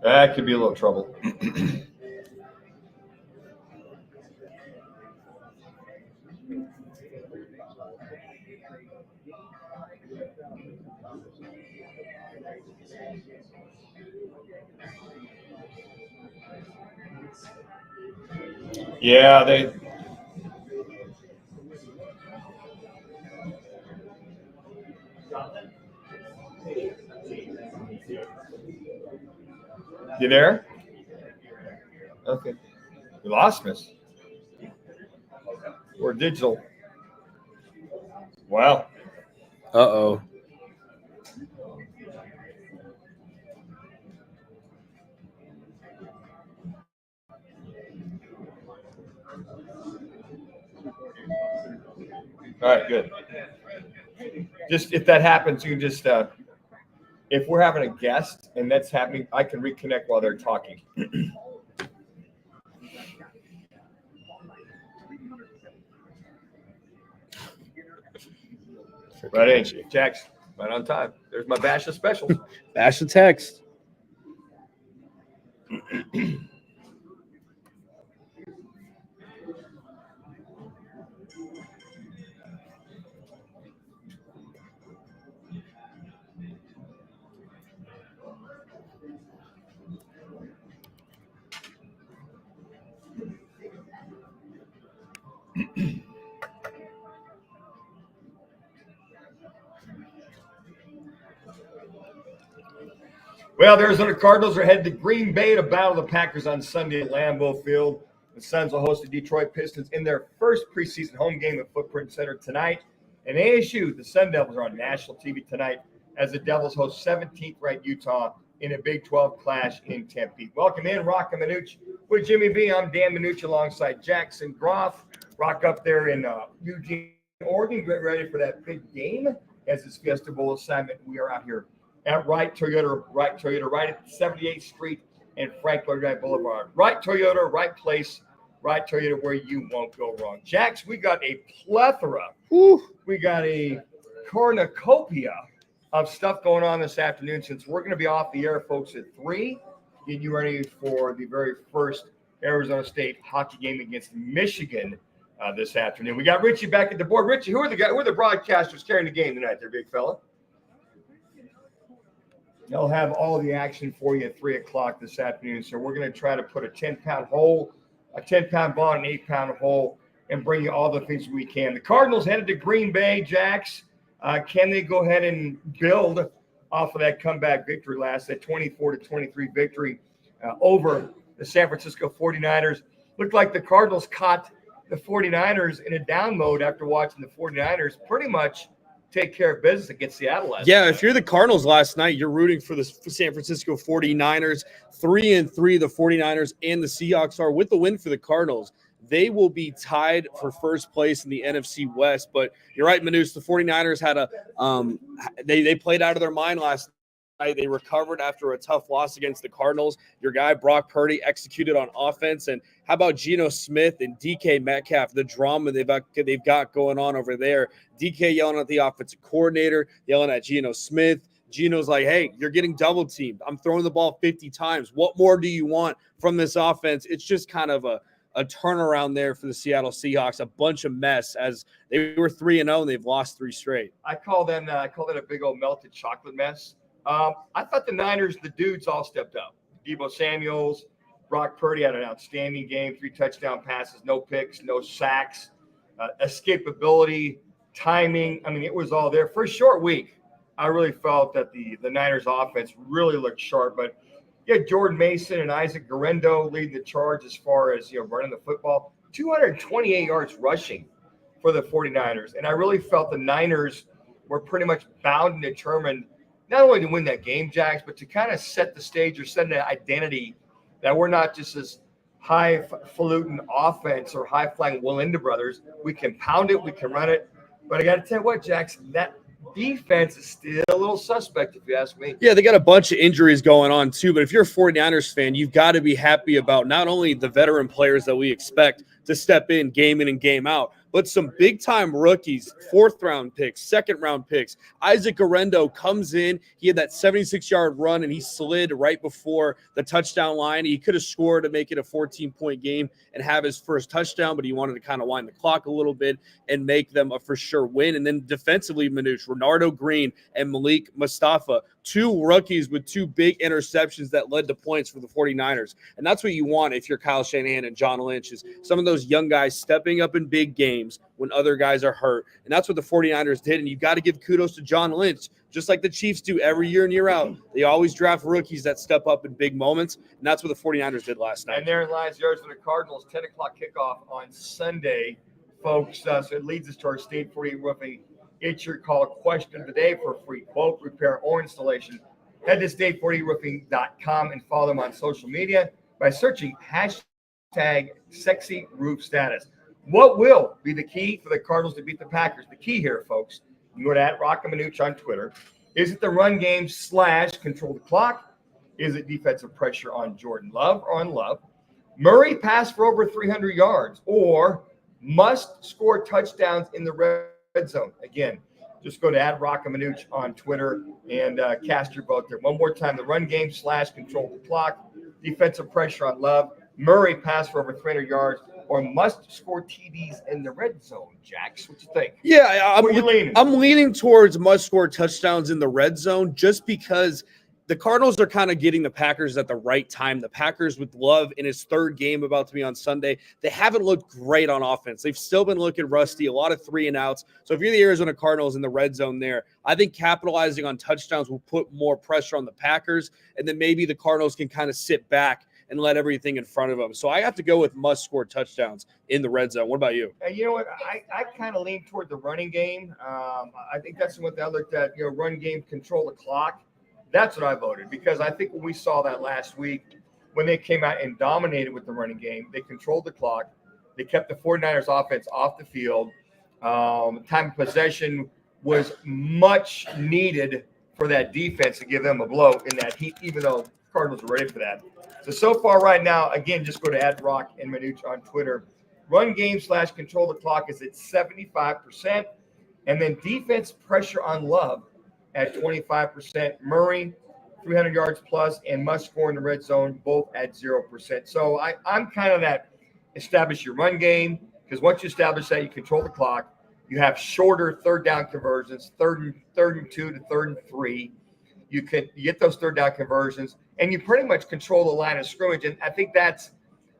That could be a little trouble. Yeah, they. You there? Okay. You lost us. We're digital. Wow. Uh-oh. All right, good. Just if that happens, you can just if we're having a guest and that's happening, I can reconnect while they're talking. Right in, Jax. Right on time. There's my Basha special. Bash the text. Well, the Arizona Cardinals are headed to Green Bay to battle the Packers on Sunday at Lambeau Field. The Suns will host the Detroit Pistons in their first preseason home game at Footprint Center tonight. And ASU, the Sun Devils, are on national TV tonight as the Devils host 17th-ranked Utah in a Big 12 clash in Tempe. Welcome in, Roc and Manuch with Jimmy V. I'm Dan Manuch alongside Jackson Groff. Rock up there in Eugene, Oregon. Get ready for that big game as his Fiesta Bowl assignment. We are out here at Wright Toyota, right at 78th Street and Franklin Drive Boulevard. Wright Toyota, right place, Wright Toyota, where you won't go wrong. Jax, we got a plethora. We got a cornucopia of stuff going on this afternoon since we're going to be off the air, folks, at 3. Get you ready for the very first Arizona State hockey game against Michigan this afternoon. We got Richie back at the board. Richie, who are the broadcasters carrying the game tonight there, big fella? They'll have all the action for you at 3 o'clock this afternoon. So we're going to try to put a 10-pound hole, a 10-pound ball, and an 8-pound hole, and bring you all the things we can. The Cardinals headed to Green Bay, Jax. Can they go ahead and build off of that comeback victory that 24-23 victory over the San Francisco 49ers? Looked like the Cardinals caught the 49ers in a down mode after watching the 49ers pretty much take care of business against Seattle last night. If you're the Cardinals last night, you're rooting for the San Francisco 49ers. 3-3, the 49ers and the Seahawks are. With the win for the Cardinals, they will be tied for first place in the NFC West. But you're right, Manus, the 49ers had they played out of their mind last night. They recovered after a tough loss against the Cardinals. Your guy, Brock Purdy, executed on offense. And how about Geno Smith and DK Metcalf, the drama they've got going on over there? DK yelling at the offensive coordinator, yelling at Geno Smith. Geno's like, hey, you're getting double teamed. I'm throwing the ball 50 times. What more do you want from this offense? It's just kind of a turnaround there for the Seattle Seahawks, a bunch of mess as they were 3-0 and they've lost 3 straight. I call that a big old melted chocolate mess. I thought the Niners, the dudes all stepped up. Deebo Samuels, Brock Purdy had an outstanding game, 3 touchdown passes, no picks, no sacks, escapability, timing. I mean, it was all there. For a short week, I really felt that the Niners offense really looked sharp. But yeah, Jordan Mason and Isaac Guerrero leading the charge as far as running the football. 228 yards rushing for the 49ers. And I really felt the Niners were pretty much bound and determined not only to win that game, Jax, but to kind of set the stage or set an identity that we're not just this highfalutin offense or high-flying Willinda brothers. We can pound it, we can run it. But I got to tell you what, Jax, that defense is still a little suspect, if you ask me. Yeah, they got a bunch of injuries going on too, but if you're a 49ers fan, you've got to be happy about not only the veteran players that we expect to step in game and game out, but some big-time rookies, fourth-round picks, second-round picks. Isaac Arendo comes in. He had that 76-yard run, and he slid right before the touchdown line. He could have scored to make it a 14-point game and have his first touchdown, but he wanted to kind of wind the clock a little bit and make them a for sure win. And then defensively, Manuch, Renardo Green, and Malik Mustafa, two rookies with two big interceptions that led to points for the 49ers. And that's what you want if you're Kyle Shanahan and John Lynch, is some of those young guys stepping up in big games when other guys are hurt. And that's what the 49ers did. And you got to give kudos to John Lynch, just like the Chiefs do every year in, year out. They always draft rookies that step up in big moments. And that's what the 49ers did last night. And therein lies yours for the Cardinals. 10 o'clock kickoff on Sunday, folks. So it leads us to our State 48 Roofing It's Your Call question of the day for a free quote, repair, or installation. Head to state40roofing.com and follow them on social media by searching hashtag sexy roof status. What will be the key for the Cardinals to beat the Packers? The key here, folks, you go to @Roc and Manuch on Twitter. Is it the run game / control the clock? Is it defensive pressure on Jordan Love or on Love? Murray pass for over 300 yards or must score touchdowns in the red zone? Again, just go to @Roc and Manuch on Twitter and cast your vote there. One more time, the run game / control the clock, defensive pressure on Love, Murray pass for over 300 yards, or must score TDs in the red zone. Jax, what you think? Yeah, leaning? I'm leaning towards must score touchdowns in the red zone, just because the Cardinals are kind of getting the Packers at the right time. The Packers, with Love in his third game about to be on Sunday, they haven't looked great on offense. They've still been looking rusty, a lot of 3 and outs. So if you're the Arizona Cardinals in the red zone there, I think capitalizing on touchdowns will put more pressure on the Packers, and then maybe the Cardinals can kind of sit back and let everything in front of them. So I have to go with must score touchdowns in the red zone. What about you? You know what? I kind of lean toward the running game. I think that's what I looked at, run game, control the clock. That's what I voted, because I think when we saw that last week, when they came out and dominated with the running game, they controlled the clock. They kept the 49ers offense off the field. Time of possession was much needed for that defense to give them a blow in that heat, even though Cardinals are ready for that. So far right now, again, just go to @Roc and Manuch on Twitter. Run game / control the clock is at 75%. And then defense pressure on Love at 25%. Murray, 300 yards plus, and must score in the red zone, both at 0%. So I'm kind of that establish your run game, because once you establish that, you control the clock. You have shorter third down conversions, third and 2 to 3rd and 3. You get those third down conversions, and you pretty much control the line of scrimmage. And I think that's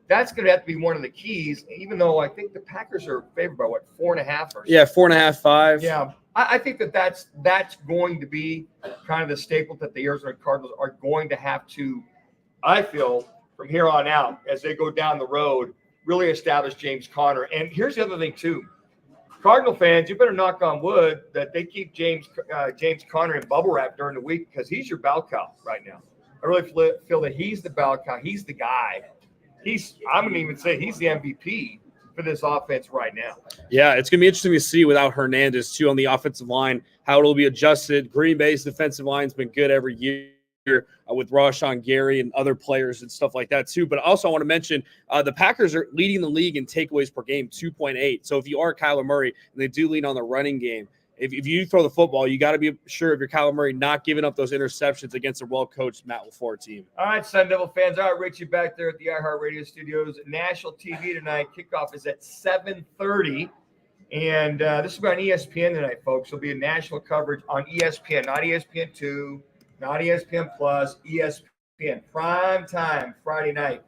going to have to be one of the keys, even though I think the Packers are favored by, 4.5 or so. Yeah, 4.5, 5. Yeah, I think that's going to be kind of the staple that the Arizona Cardinals are going to have to, I feel, from here on out, as they go down the road, really establish James Conner. And here's the other thing, too. Cardinal fans, you better knock on wood that they keep James Conner in bubble wrap during the week, because he's your bell cow right now. I really feel that he's the bell cow. He's the guy. I'm going to even say he's the MVP for this offense right now. Yeah, it's going to be interesting to see without Hernandez, too, on the offensive line, how it'll be adjusted. Green Bay's defensive line's been good every year with Rashawn Gary and other players and stuff like that, too. But also I want to mention the Packers are leading the league in takeaways per game, 2.8. So if you are Kyler Murray, and they do lean on the running game, if you throw the football, you got to be sure of your Kyler Murray not giving up those interceptions against a well-coached Matt LaFleur team. All right, Sun Devil fans. All right, Richie back there at the iHeartRadio studios. National TV tonight. Kickoff is at 7:30. And this will be on ESPN tonight, folks. It'll be a national coverage on ESPN, not ESPN2, not ESPN Plus, ESPN. Prime time Friday night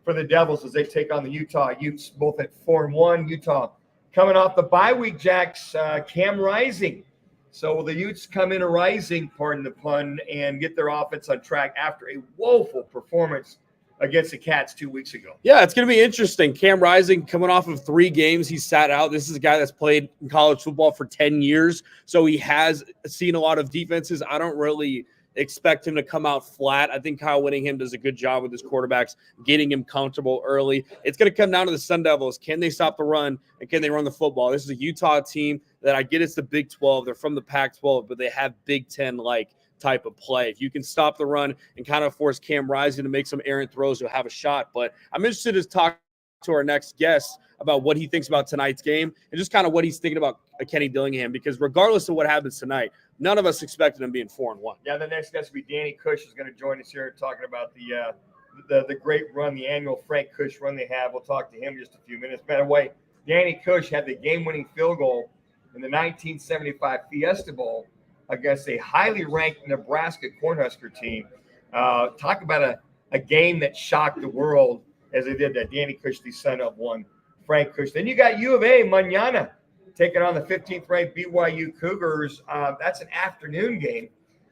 for the Devils as they take on the Utah Utes, both at 4-1. Utah coming off the bye week, Jax, Cam Rising. So the Utes come in a rising, pardon the pun, and get their offense on track after a woeful performance against the Cats 2 weeks ago. Yeah, it's going to be interesting. Cam Rising coming off of 3 games. He's sat out. This is a guy that's played in college football for 10 years, so he has seen a lot of defenses. I don't really expect him to come out flat. I think Kyle Whittingham does a good job with his quarterbacks, getting him comfortable early. It's going to come down to the Sun Devils. Can they stop the run, and can they run the football? This is a Utah team that I get it's the Big 12. They're from the Pac-12, but they have Big 10-like type of play. If you can stop the run and kind of force Cam Rising to make some errant throws, you'll have a shot. But I'm interested to talk to our next guest about what he thinks about tonight's game and just kind of what he's thinking about Kenny Dillingham, because regardless of what happens tonight, none of us expected him being 4-1. Yeah, the next guest will be Danny Cush is going to join us here talking about the great run, the annual Frank Cush run they have. We'll talk to him in just a few minutes. By the way, Danny Cush had the game-winning field goal in the 1975 Fiesta Bowl against a highly ranked Nebraska Cornhusker team. Talk about a game that shocked the world as they did that. Danny Cush, the son of one Frank Cush. Then you got U of A mañana taking on the 15th ranked BYU Cougars. That's an afternoon game.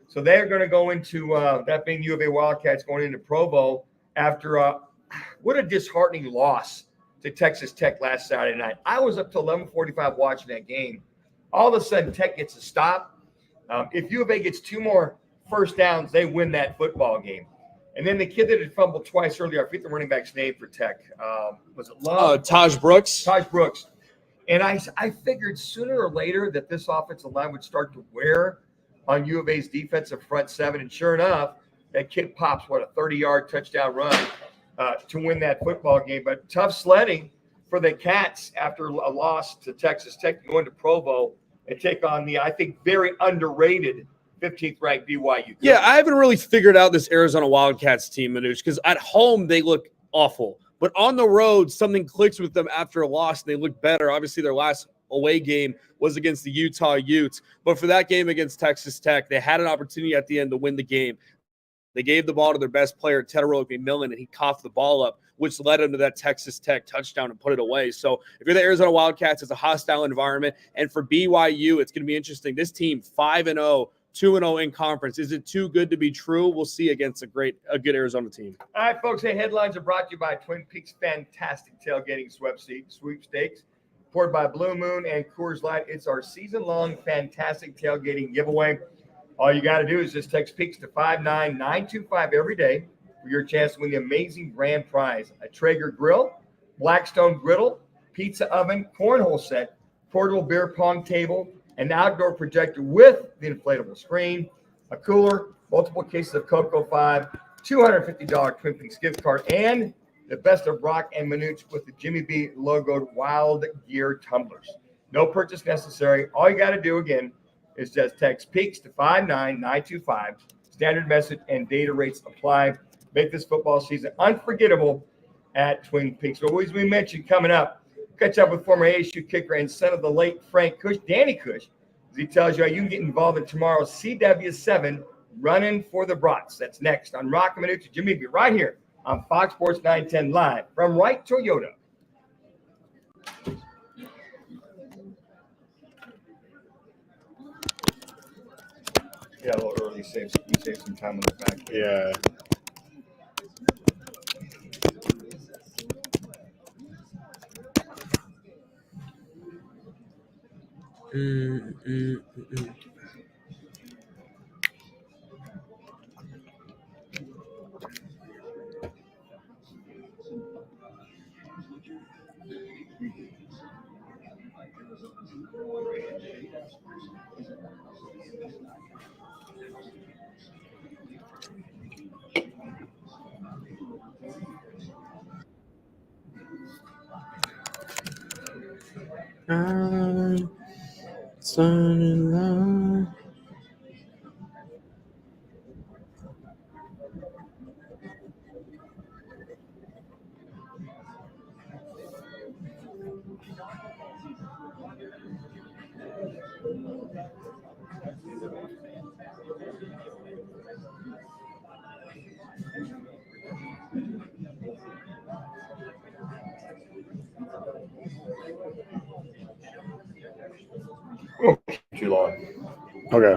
So they're going to go into that being U of A Wildcats going into Provo after what a disheartening loss to Texas Tech last Saturday night. I was up till 11:45 watching that game. All of a sudden, Tech gets a stop. If U of A gets 2 more first downs, they win that football game. And then the kid that had fumbled twice earlier, I forget the running back's name for Tech. Was it Love? Taj Brooks. Taj Brooks. And I figured sooner or later that this offensive line would start to wear on U of A's defensive front seven. And sure enough, that kid pops, a 30-yard touchdown run to win that football game. But tough sledding for the Cats after a loss to Texas Tech, going to Provo and take on the, I think, very underrated 15th ranked BYU. Yeah, I haven't really figured out this Arizona Wildcats team, Manuch, because at home they look awful. But on the road, something clicks with them after a loss, and they look better. Obviously, their last away game was against the Utah Utes. But for that game against Texas Tech, they had an opportunity at the end to win the game. They gave the ball to their best player, Tedoroke McMillan, and he coughed the ball up, which led him to that Texas Tech touchdown and put it away. So if you're the Arizona Wildcats, it's a hostile environment. And for BYU, it's going to be interesting. This team, 5-0, 2-0 in conference. Is it too good to be true? We'll see against a good Arizona team. All right, folks. Hey, headlines are brought to you by Twin Peaks Fantastic Tailgating Sweepstakes, poured by Blue Moon and Coors Light. It's our season-long fantastic tailgating giveaway. All you got to do is just text Peaks to 59925 every day for your chance to win the amazing grand prize: a Traeger grill, Blackstone griddle, pizza oven, cornhole set, portable beer pong table, an outdoor projector with the inflatable screen, a cooler, multiple cases of Cocoa 5, $250 Twin Peaks gift card, and the best of Roc and Manuch with the Jimmy B logoed Wild Gear tumblers. No purchase necessary. All you got to do, again, is just text Peaks to 59925. Standard message and data rates apply. Make this football season unforgettable at Twin Peaks. So as we mentioned, coming up, catch up with former ASU kicker and son of the late Frank Cush, Danny Cush, as he tells you how you can get involved in tomorrow's CW7 Running for the Brats. That's next on Roc and Manuch. Jimmy B right here on Fox Sports 910 live from Wright Toyota. Yeah, a little early. Save some time on the back. Yeah. Son-in-law. Oh, too long. Okay.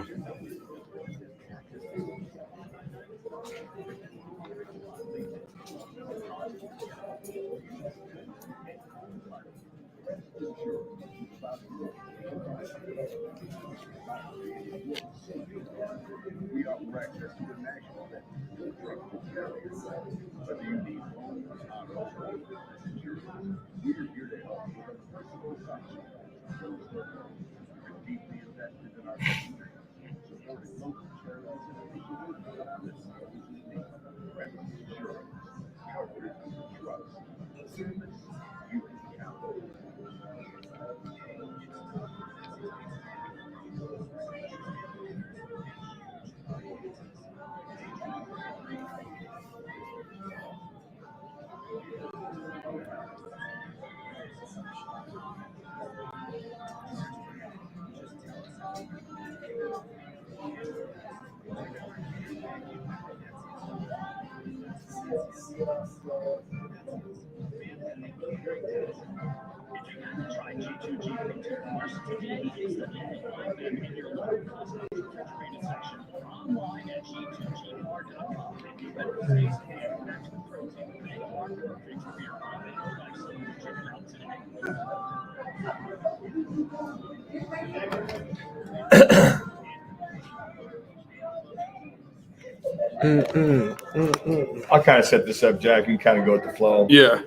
I'll kind of set this up, Jack. You can kind of go with the flow. Yeah.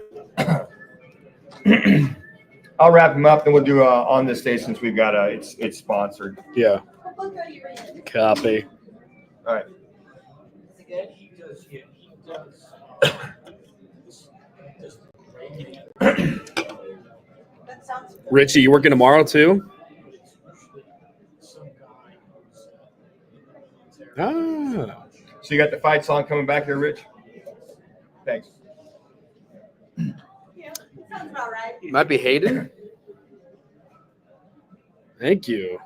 I'll wrap him up, then we'll do on this day since we've got it's sponsored. Yeah. Copy. All right. Richie, you working tomorrow too? Ah. So you got the fight song coming back here, Rich? Thanks. Sounds about right. Might be Hayden. Thank you.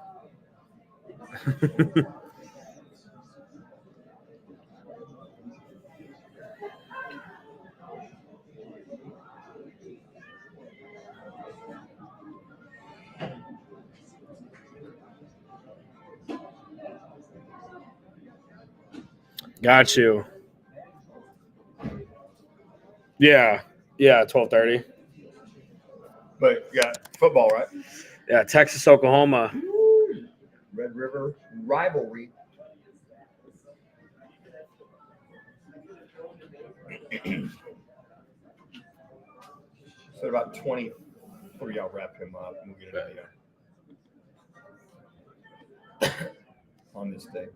Got you. Yeah. Yeah, 12:30. But you got football, right? Yeah, Texas, Oklahoma. Red River rivalry. So about 20. I'll wrap him up and we'll get it on this day.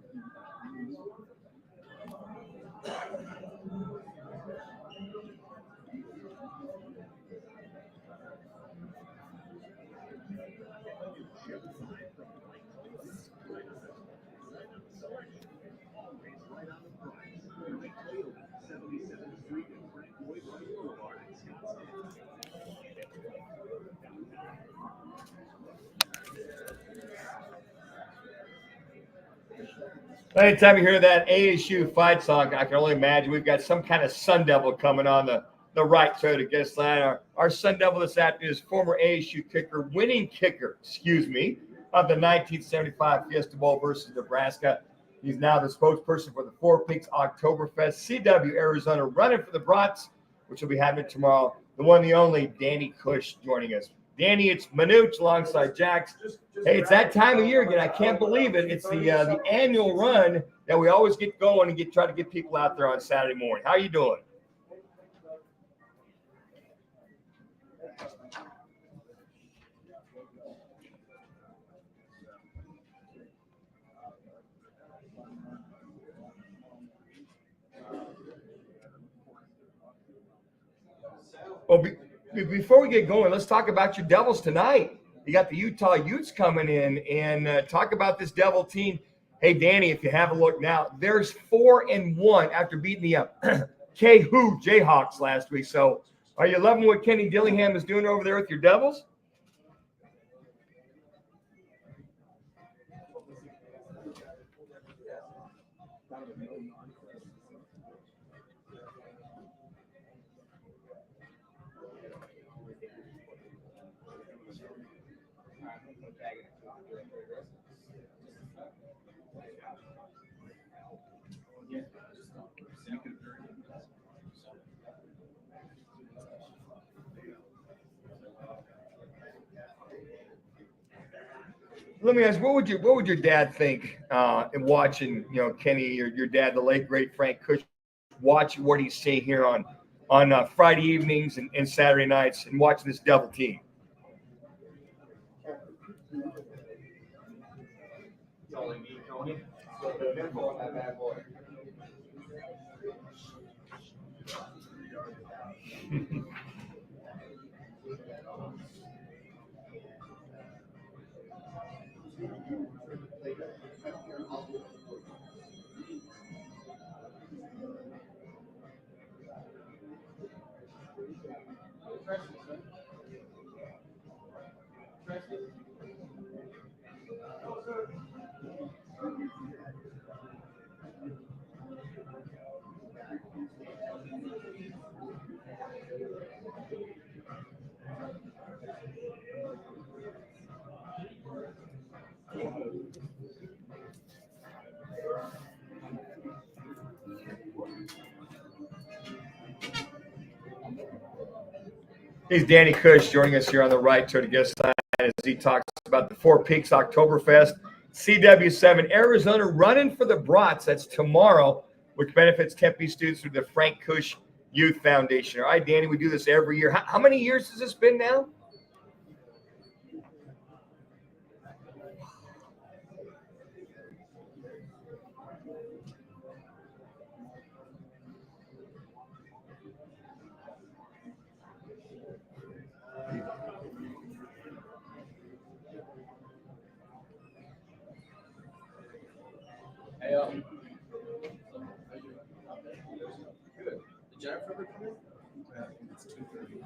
Anytime you hear that ASU fight song, I can only imagine we've got some kind of Sun Devil coming on the right toe to guest line. Our Sun Devil this afternoon is former ASU kicker, winning kicker, of the 1975 Fiesta Bowl versus Nebraska. He's now the spokesperson for the Four Peaks Oktoberfest, CW Arizona, running for the Brats, which will be happening tomorrow. The one, the only, Danny Cush joining us. Danny, it's Manuch alongside Jax. Hey, it's that time of year again. I can't believe it. It's the annual run that we always get going and try to get people out there on Saturday morning. How you doing? Well, before we get going, let's talk about your Devils tonight. You got the Utah Utes coming in and talk about this Devil team. Hey, Danny, if you have a look now, there's 4-1 after beating the K-Who Jayhawks last week. So are you loving what Kenny Dillingham is doing over there with your Devils? Let me ask, what would your dad think in watching, Kenny, your dad, the late great Frank Cush, watch what he's seeing here on Friday evenings and Saturday nights and watching this Devil team? He's Danny Cush joining us here on the right to the guest side as he talks about the Four Peaks Oktoberfest, CW7 Arizona running for the Brats. That's tomorrow, which benefits Tempe students through the Frank Cush Youth Foundation. All right, Danny, we do this every year. How many years has this been now? Hey, good. Did Jennifer ever come in? It's 2:30.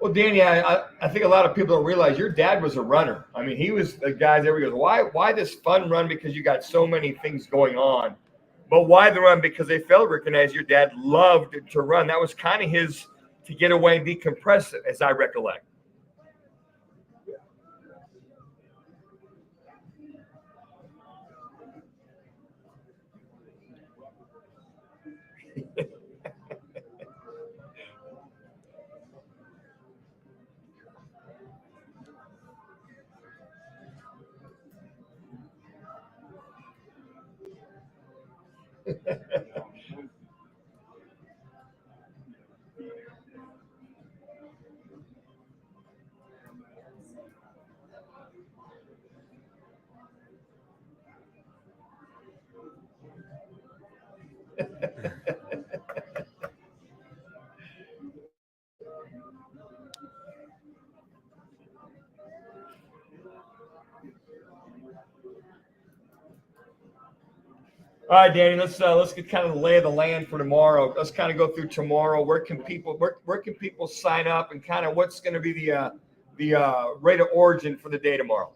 Well, Danny, I think a lot of people don't realize your dad was a runner. I mean, he was the guy that goes, why this fun run? Because you got so many things going on. But why the run? Because they felt recognized your dad loved to run. That was kind of his to get away and decompress, as I recollect. All right, Danny, let's get kind of the lay of the land for tomorrow. Let's kind of go through tomorrow. Where can people sign up, and kind of what's going to be the rate of origin for the day tomorrow?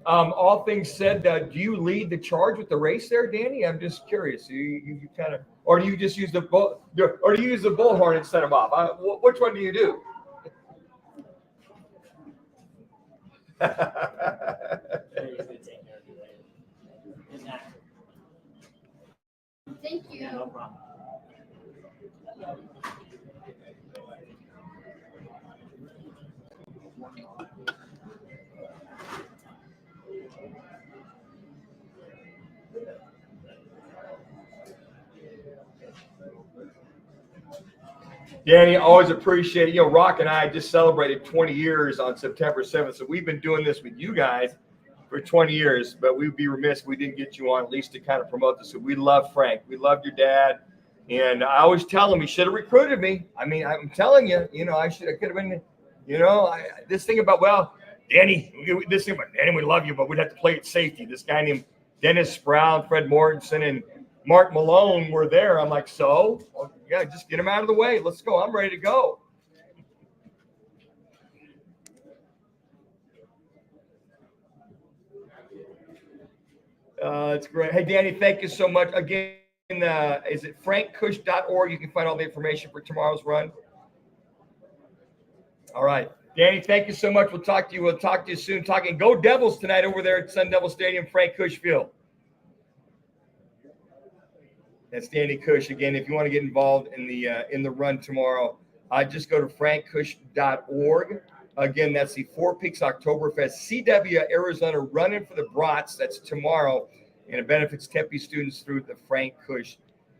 All things said, do you lead the charge with the race there, Danny? I'm just curious. You kind of, or do you just use the bull, or do you use the bullhorn and set them off? Which one do you do? Thank you. No problem. Danny, always appreciate it. You know, Roc and I just celebrated 20 years on September 7th. So we've been doing this with you guys for 20 years, but we'd be remiss if we didn't get you on at least to kind of promote this. So we love Frank. We loved your dad. And I always tell him he should have recruited me. I mean, I'm telling you, I could have been, this thing about, Danny, this thing about Danny, we love you, but we'd have to play it safety. This guy named Dennis Sproul, Fred Mortensen, and Mark Malone were there. I'm like, so? Well, yeah, just get him out of the way. Let's go. I'm ready to go. It's great. Hey, Danny, thank you so much. Again, is it frankcush.org? You can find all the information for tomorrow's run. All right. Danny, thank you so much. We'll talk to you. We'll talk to you soon. Talking Go Devils tonight over there at Sun Devil Stadium, Frank Cush Field. That's Danny Cush again. If you want to get involved in the run tomorrow, just go to frankcush.org. Again, that's the Four Peaks Oktoberfest CW Arizona Running for the Brats. That's tomorrow, and it benefits Tempe students through the Frank Cush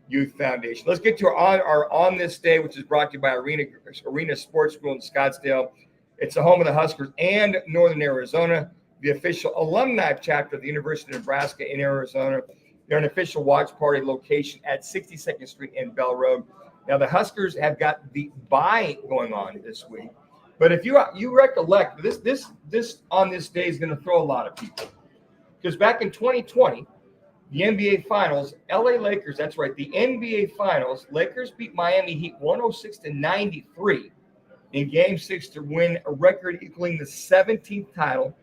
Youth Foundation. Let's get to our on this day, which is brought to you by Arena Sports School in Scottsdale. It's the home of the Huskers and Northern Arizona, the official alumni chapter of the University of Nebraska in Arizona. They're an official watch party location at 62nd Street and Bell Road. Now, the Huskers have got the bye going on this week. But if you recollect, this on this day is going to throw a lot of people. Because back in 2020, the NBA Finals, LA Lakers, that's right, the NBA Finals, Lakers beat Miami Heat 106-93 in Game 6 to win a record equaling the 17th title.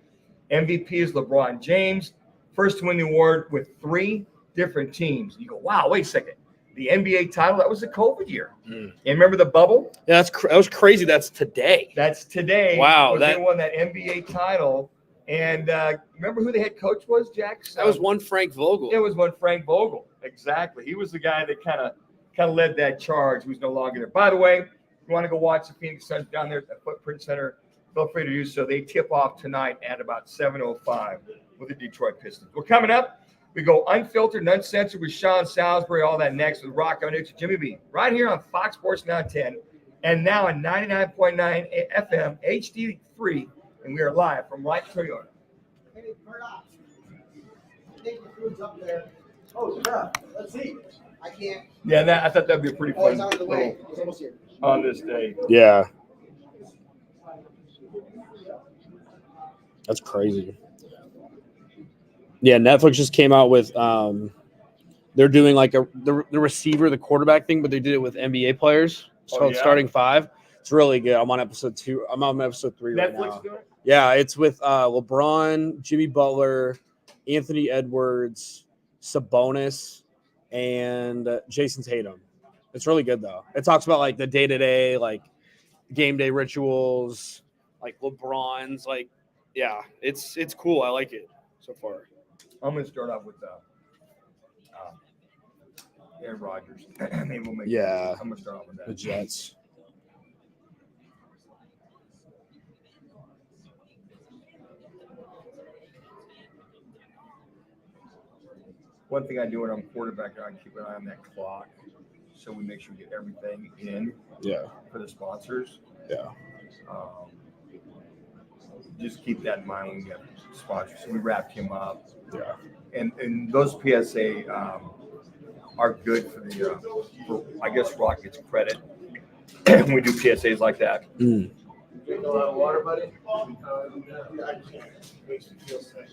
MVP is LeBron James, first to win the award with 3 different teams. You go, wow, wait a second. The NBA title, that was the COVID year. And remember the bubble? Yeah, that was crazy. That's today. That's today. Wow. They won that NBA title. And remember who the head coach was, Jack? That was one Frank Vogel. It was one Frank Vogel. Exactly. He was the guy that kind of led that charge. Who's no longer there. By the way, if you want to go watch the Phoenix Suns down there at the Footprint Center, feel free to do so. They tip off tonight at about 7:05 with the Detroit Pistons. Well, coming up, we go unfiltered and uncensored with Sean Salisbury, all that next with Roc and Manuch and Jimmy B. Right here on Fox Sports 910 and now on 99.9 FM HD3. And we are live from Wright Toyota. Hey, Murdoch. I think the food's up there. Oh, yeah. Let's see. I can't. Yeah, I thought that'd be a pretty Oh, fun it's on the way. It's almost here. on this day. Yeah. That's crazy. Yeah, Netflix just came out with they're doing like the receiver, the quarterback thing, but they did it with NBA players. It's called Starting Five. It's really good. I'm on episode 2. I'm on episode 3 right now. Netflix doing it? Yeah, it's with LeBron, Jimmy Butler, Anthony Edwards, Sabonis, and Jason Tatum. It's really good though. It talks about like the day-to-day, like game day rituals, like LeBron's, like it's cool. I like it so far. I'm going to start off with Aaron Rodgers. Maybe we'll make Yeah. I'm going to start off with that. The Jets. One thing I do when I'm quarterback, I keep an eye on that clock, so we make sure we get everything in Yeah. for the sponsors. Yeah. Just keep that in mind when we get sponsors. So we wrapped him up, Yeah. and those PSA are good for the for I guess Rock gets credit when we do PSAs like that. Drink a lot of water, buddy. Makes me feel sick.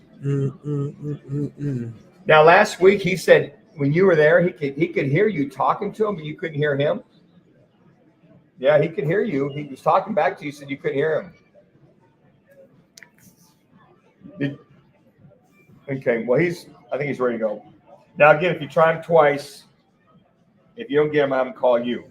Now, last week he said when you were there, he could hear you talking to him, but you couldn't hear him. Yeah, he could hear you. He was talking back to you. Said you couldn't hear him. Okay, well I think he's ready to go. Now again, if you try him twice, if you don't get him, I have him call you.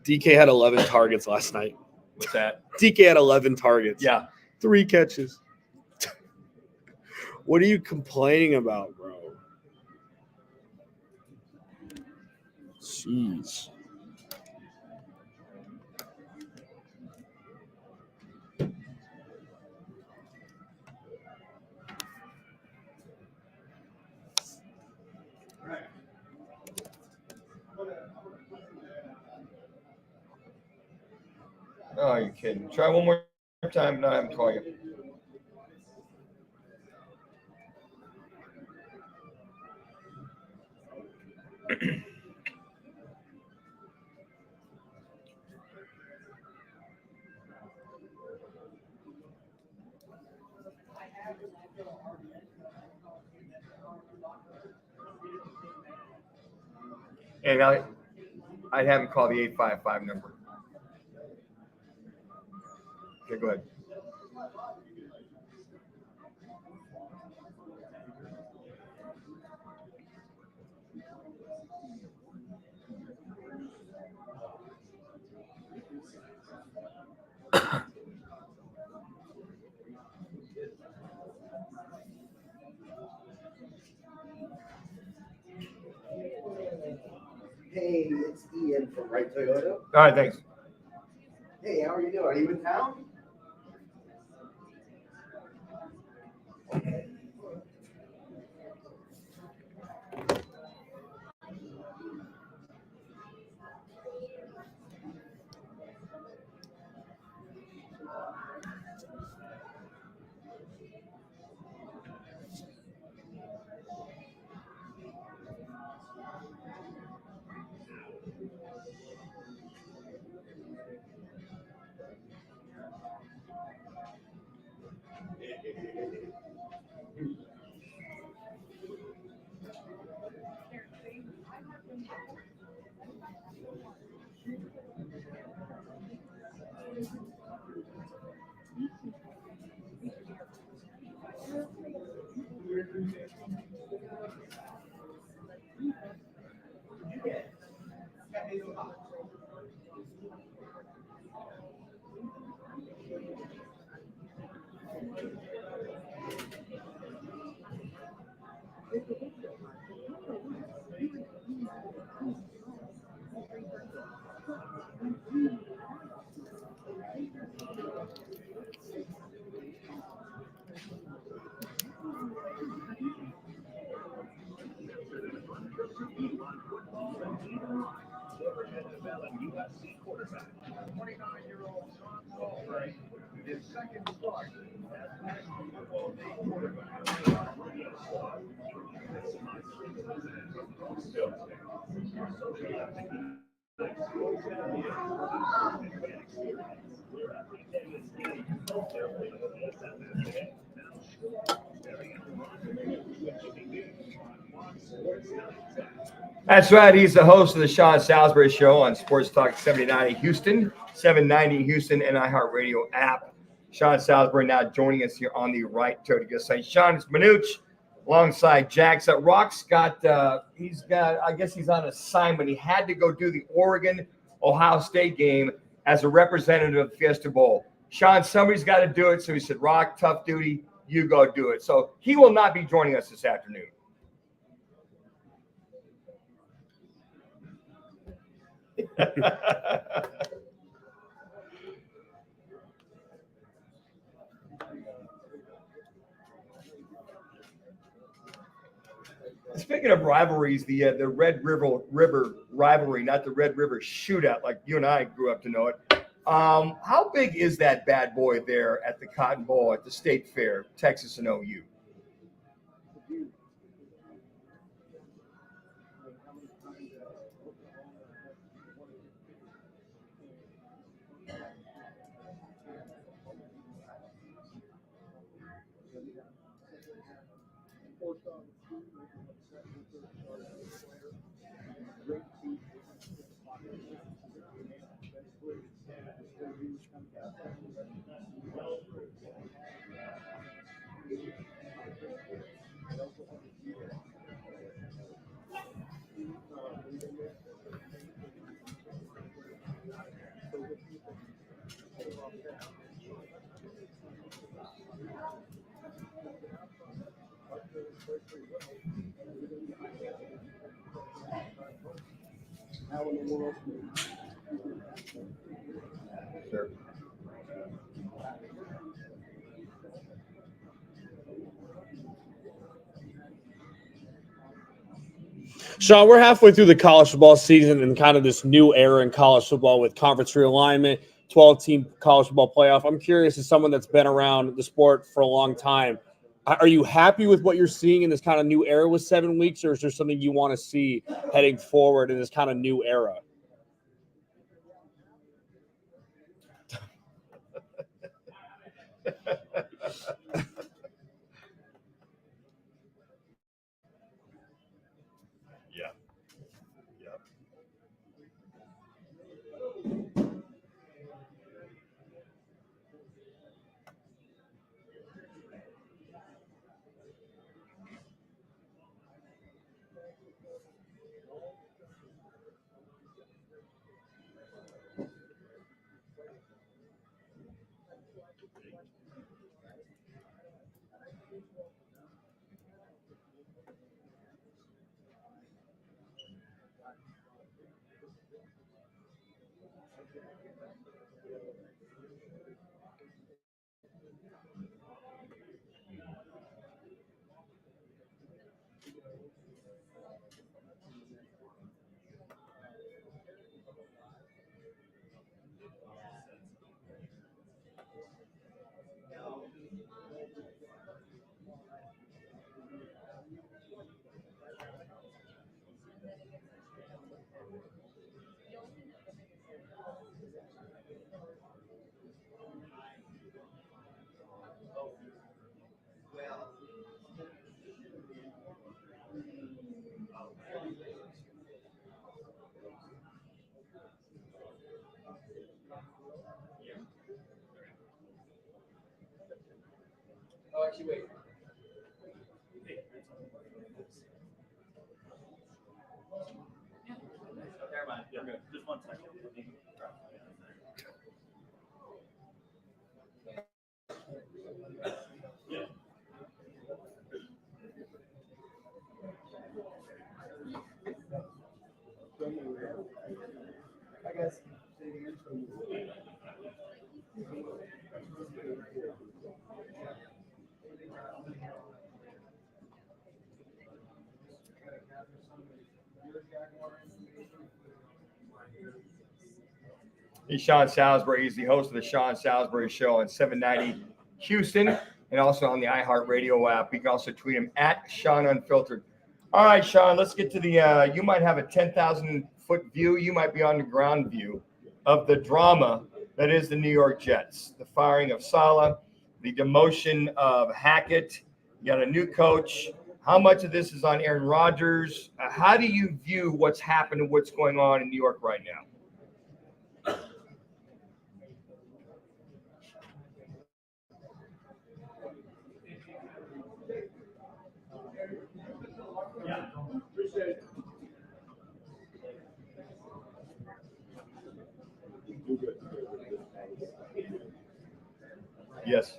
DK had 11 targets last night. What's that? DK had 11 targets. Yeah. 3 catches. What are you complaining about, bro? Jeez. Oh, you're kidding. Try one more time, and I have him call you. And I'd have him call the 855 number. Okay, go ahead. Hey, it's Ian from Right Toyota. All right, thanks. Hey, how are you doing? Are you in town? That's right. He's the host of the Sean Salisbury Show on Sports Talk 790 Houston, 790 Houston, and iHeartRadio app. Sean Salisbury now joining us here on the Right Toyota Good Side. Sean, it's Manuch alongside Jax. Rock's got, I guess he's on assignment. He had to go do the Oregon-Ohio State game as a representative of the Fiesta Bowl. Sean, somebody's got to do it. So he said, Rock, tough duty, you go do it. So he will not be joining us this afternoon. Speaking of rivalries, the Red River rivalry, not the Red River shootout like you and I grew up to know it. How big is that bad boy there at the Cotton Bowl at the State Fair, Texas and OU? Sure. Sean, we're halfway through the college football season and kind of this new era in college football with conference realignment, 12-team college football playoff. I'm curious, as someone that's been around the sport for a long time, are you happy with what you're seeing in this kind of new era with 7 weeks, or is there something you want to see heading forward in this kind of new era? Yeah. Oh, actually, wait. Never mind. Yeah, just 1 second. He's Sean Salisbury. He's the host of the Sean Salisbury Show on 790 Houston and also on the iHeartRadio app. You can also tweet him at Sean Unfiltered. All right, Sean, let's get to the you might have a 10,000-foot view. You might be on the ground view of the drama that is the New York Jets. The firing of Saleh, the demotion of Hackett. You got a new coach. How much of this is on Aaron Rodgers? How do you view what's happened and what's going on in New York right now? Yes.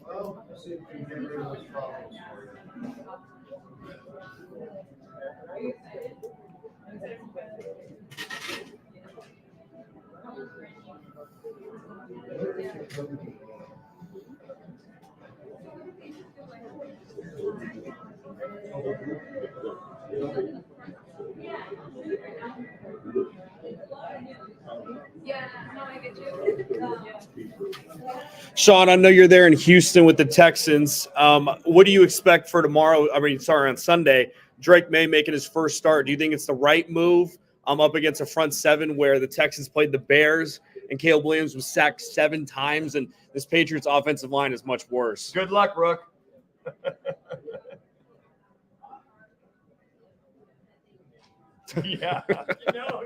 Well, let's see if we can get rid of those problems for you. Sean, I know you're there in Houston with the Texans. What do you expect for tomorrow? On Sunday. Drake May making his first start. Do you think it's the right move? I'm up against a front seven where the Texans played the Bears and Caleb Williams was sacked 7 times, and this Patriots offensive line is much worse. Good luck, Rook. Yeah. No.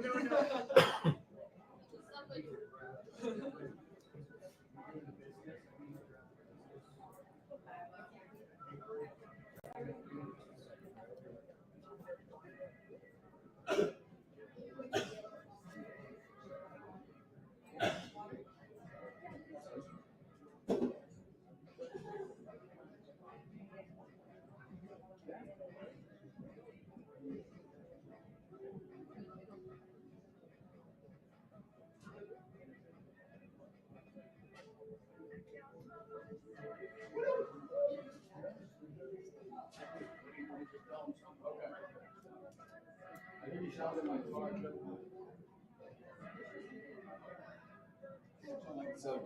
So,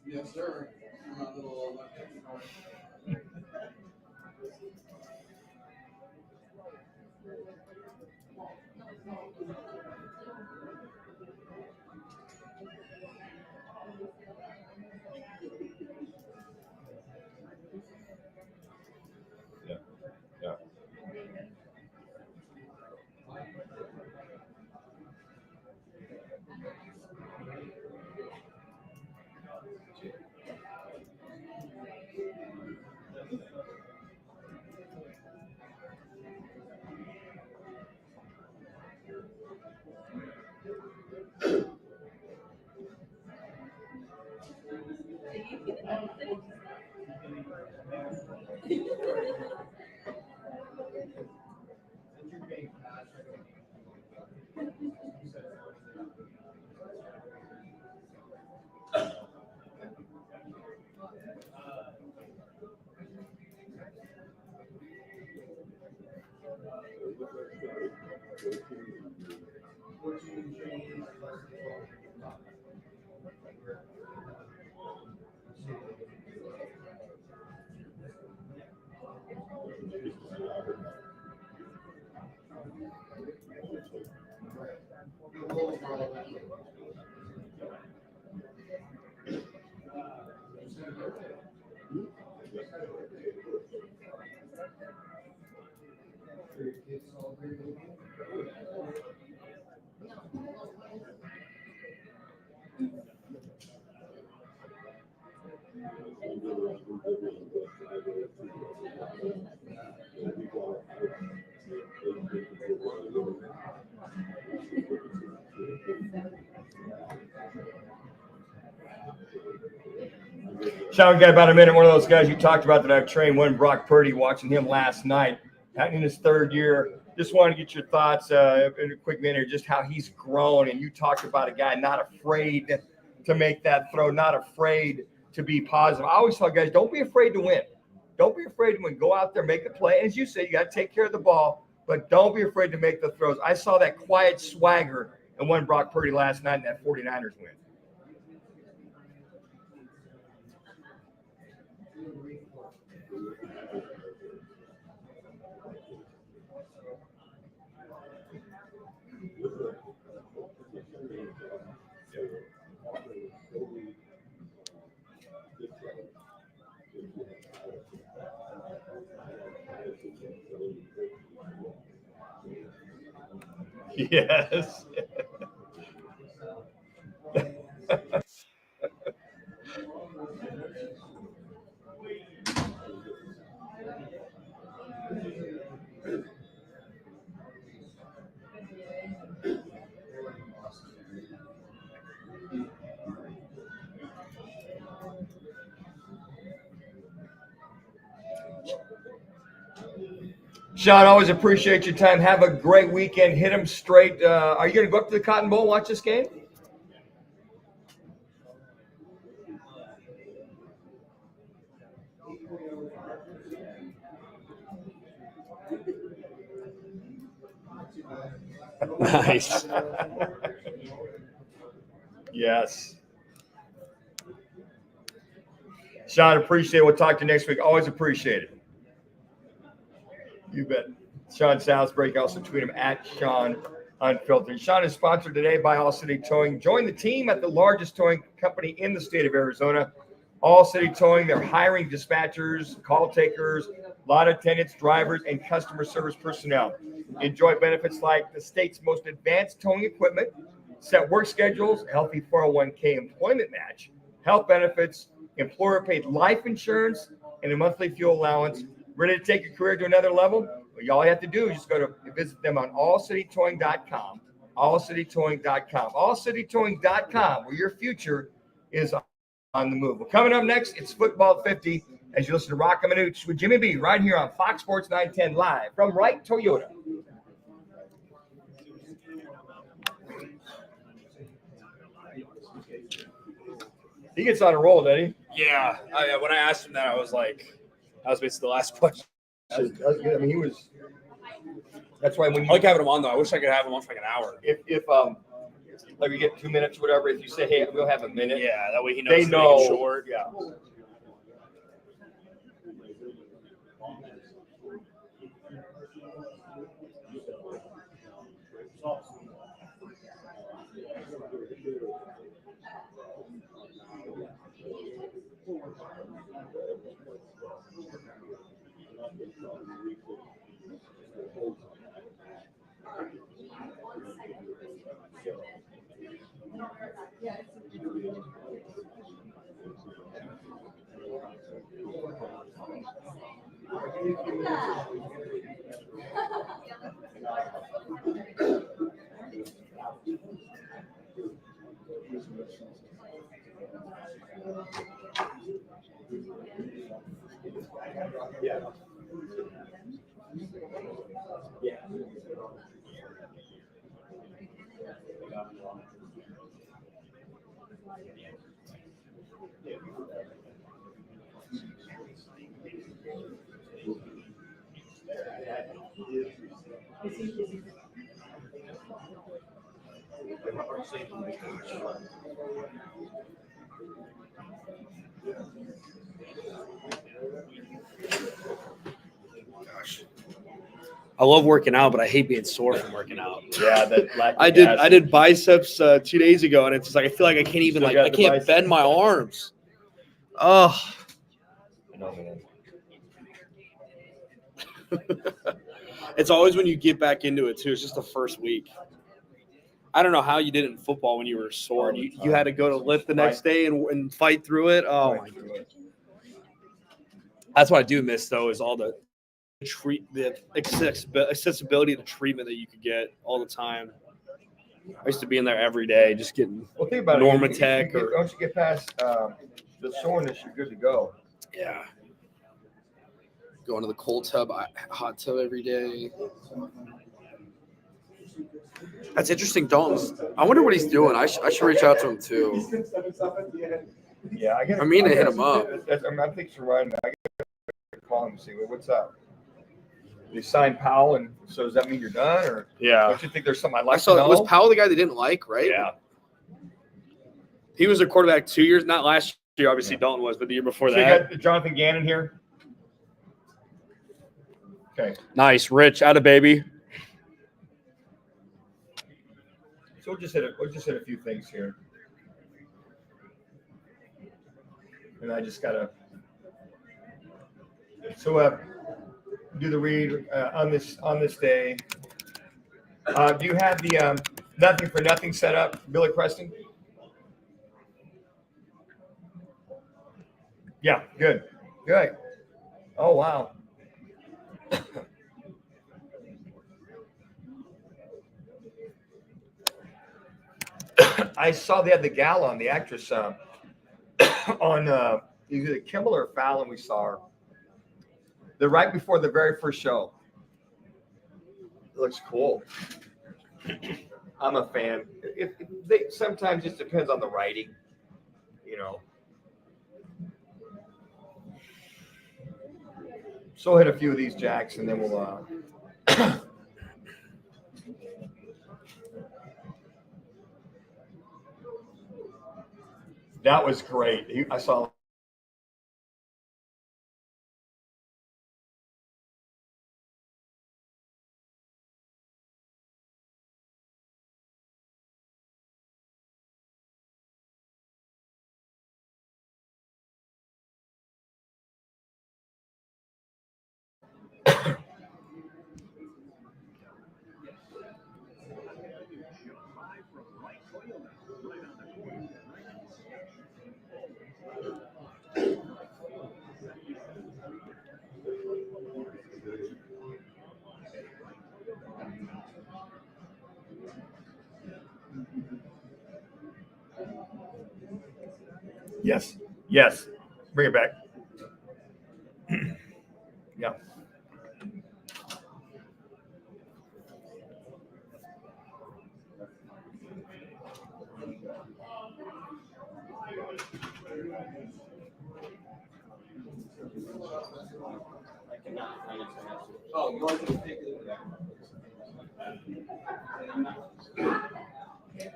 yes, sir. My little Yeah. Yeah. Sean, we got about a minute. One of those guys you talked about that I've trained, one Brock Purdy, watching him last night, in his third year. Just want to get your thoughts in a quick minute, just how he's grown. And you talked about a guy not afraid to make that throw, not afraid to be positive. I always tell guys, don't be afraid to win. Don't be afraid to win. Go out there, make a play. And as you say, you got to take care of the ball, but don't be afraid to make the throws. I saw that quiet swagger in one Brock Purdy last night in that 49ers win. Yes. Sean, always appreciate your time. Have a great weekend. Hit them straight. Are you going to go up to the Cotton Bowl and watch this game? Nice. Yes. Sean, appreciate it. We'll talk to you next week. Always appreciate it. You bet. Sean Salisbury, also tweet him at Sean Unfiltered. Sean is sponsored today by All City Towing. Join the team at the largest towing company in the state of Arizona. All City Towing, they're hiring dispatchers, call takers, lot attendants, drivers, and customer service personnel. Enjoy benefits like the state's most advanced towing equipment, set work schedules, healthy 401k employment match, health benefits, employer-paid life insurance, and a monthly fuel allowance. Ready to take your career to another level? Well, all you have to do is just go to visit them on allcitytowing.com, allcitytowing.com, allcitytowing.com, where your future is on the move. Well, coming up next, it's Football 50 as you listen to Roc and Manuch with Jimmy B right here on Fox Sports 910 live from Wright Toyota. He gets on a roll, doesn't he? Yeah. When I asked him that, I was basically the last question. That was good. I mean, he was. That's why when I you like having him on though. I wish I could have him on for like an hour. if like we get 2 minutes, whatever. If you say, hey, we'll have a minute. Yeah, that way he knows They to know. make it short. Yeah. I love working out, but I hate being sore from working out. Yeah, that lactic I did acid. biceps 2 days ago, and it's just like I feel like I can't even Still like got I the can't biceps. bend my arms. Oh, I know, man. it's always when you get back into it too. It's just the first week. I don't know how you did it in football when you were sore. And you had to go to lift the next day and fight through it. Oh my god. That's what I do miss though is all the accessibility to treatment that you could get all the time. I used to be in there every day, just getting Well, think about Normatec it. Once you get past the soreness, you're good to go. yeah. Going to the cold tub, hot tub every day. That's interesting, Dalton's. I wonder what he's doing. I should reach out to him too. Yeah, I mean to hit him up. I think you're right. I gotta call him and see what's up. They signed Powell, and so does that mean you're done, or Yeah. don't you think there's something I'd I like saw to know? was Powell the guy they didn't like, right? Yeah. He was a quarterback 2 years, not last year, obviously Dalton was, but the year before So you that. got Jonathan Gannon here. Okay. Nice, Rich, out of baby. So we'll just hit a few things here, and I just gotta. So do the read on this day. Do you have the nothing for nothing set up, Billy Preston? Yeah, good. Oh wow. I saw they had the gal on, the actress on either Kimmel or Fallon. We saw her. They're right before the very first show. It looks cool. I'm a fan. If they sometimes just depends on the writing, you know. So we'll hit a few of these jacks, and then we'll. That was great. I saw. Yes. Bring it back. Yeah. Oh, you want to pick it?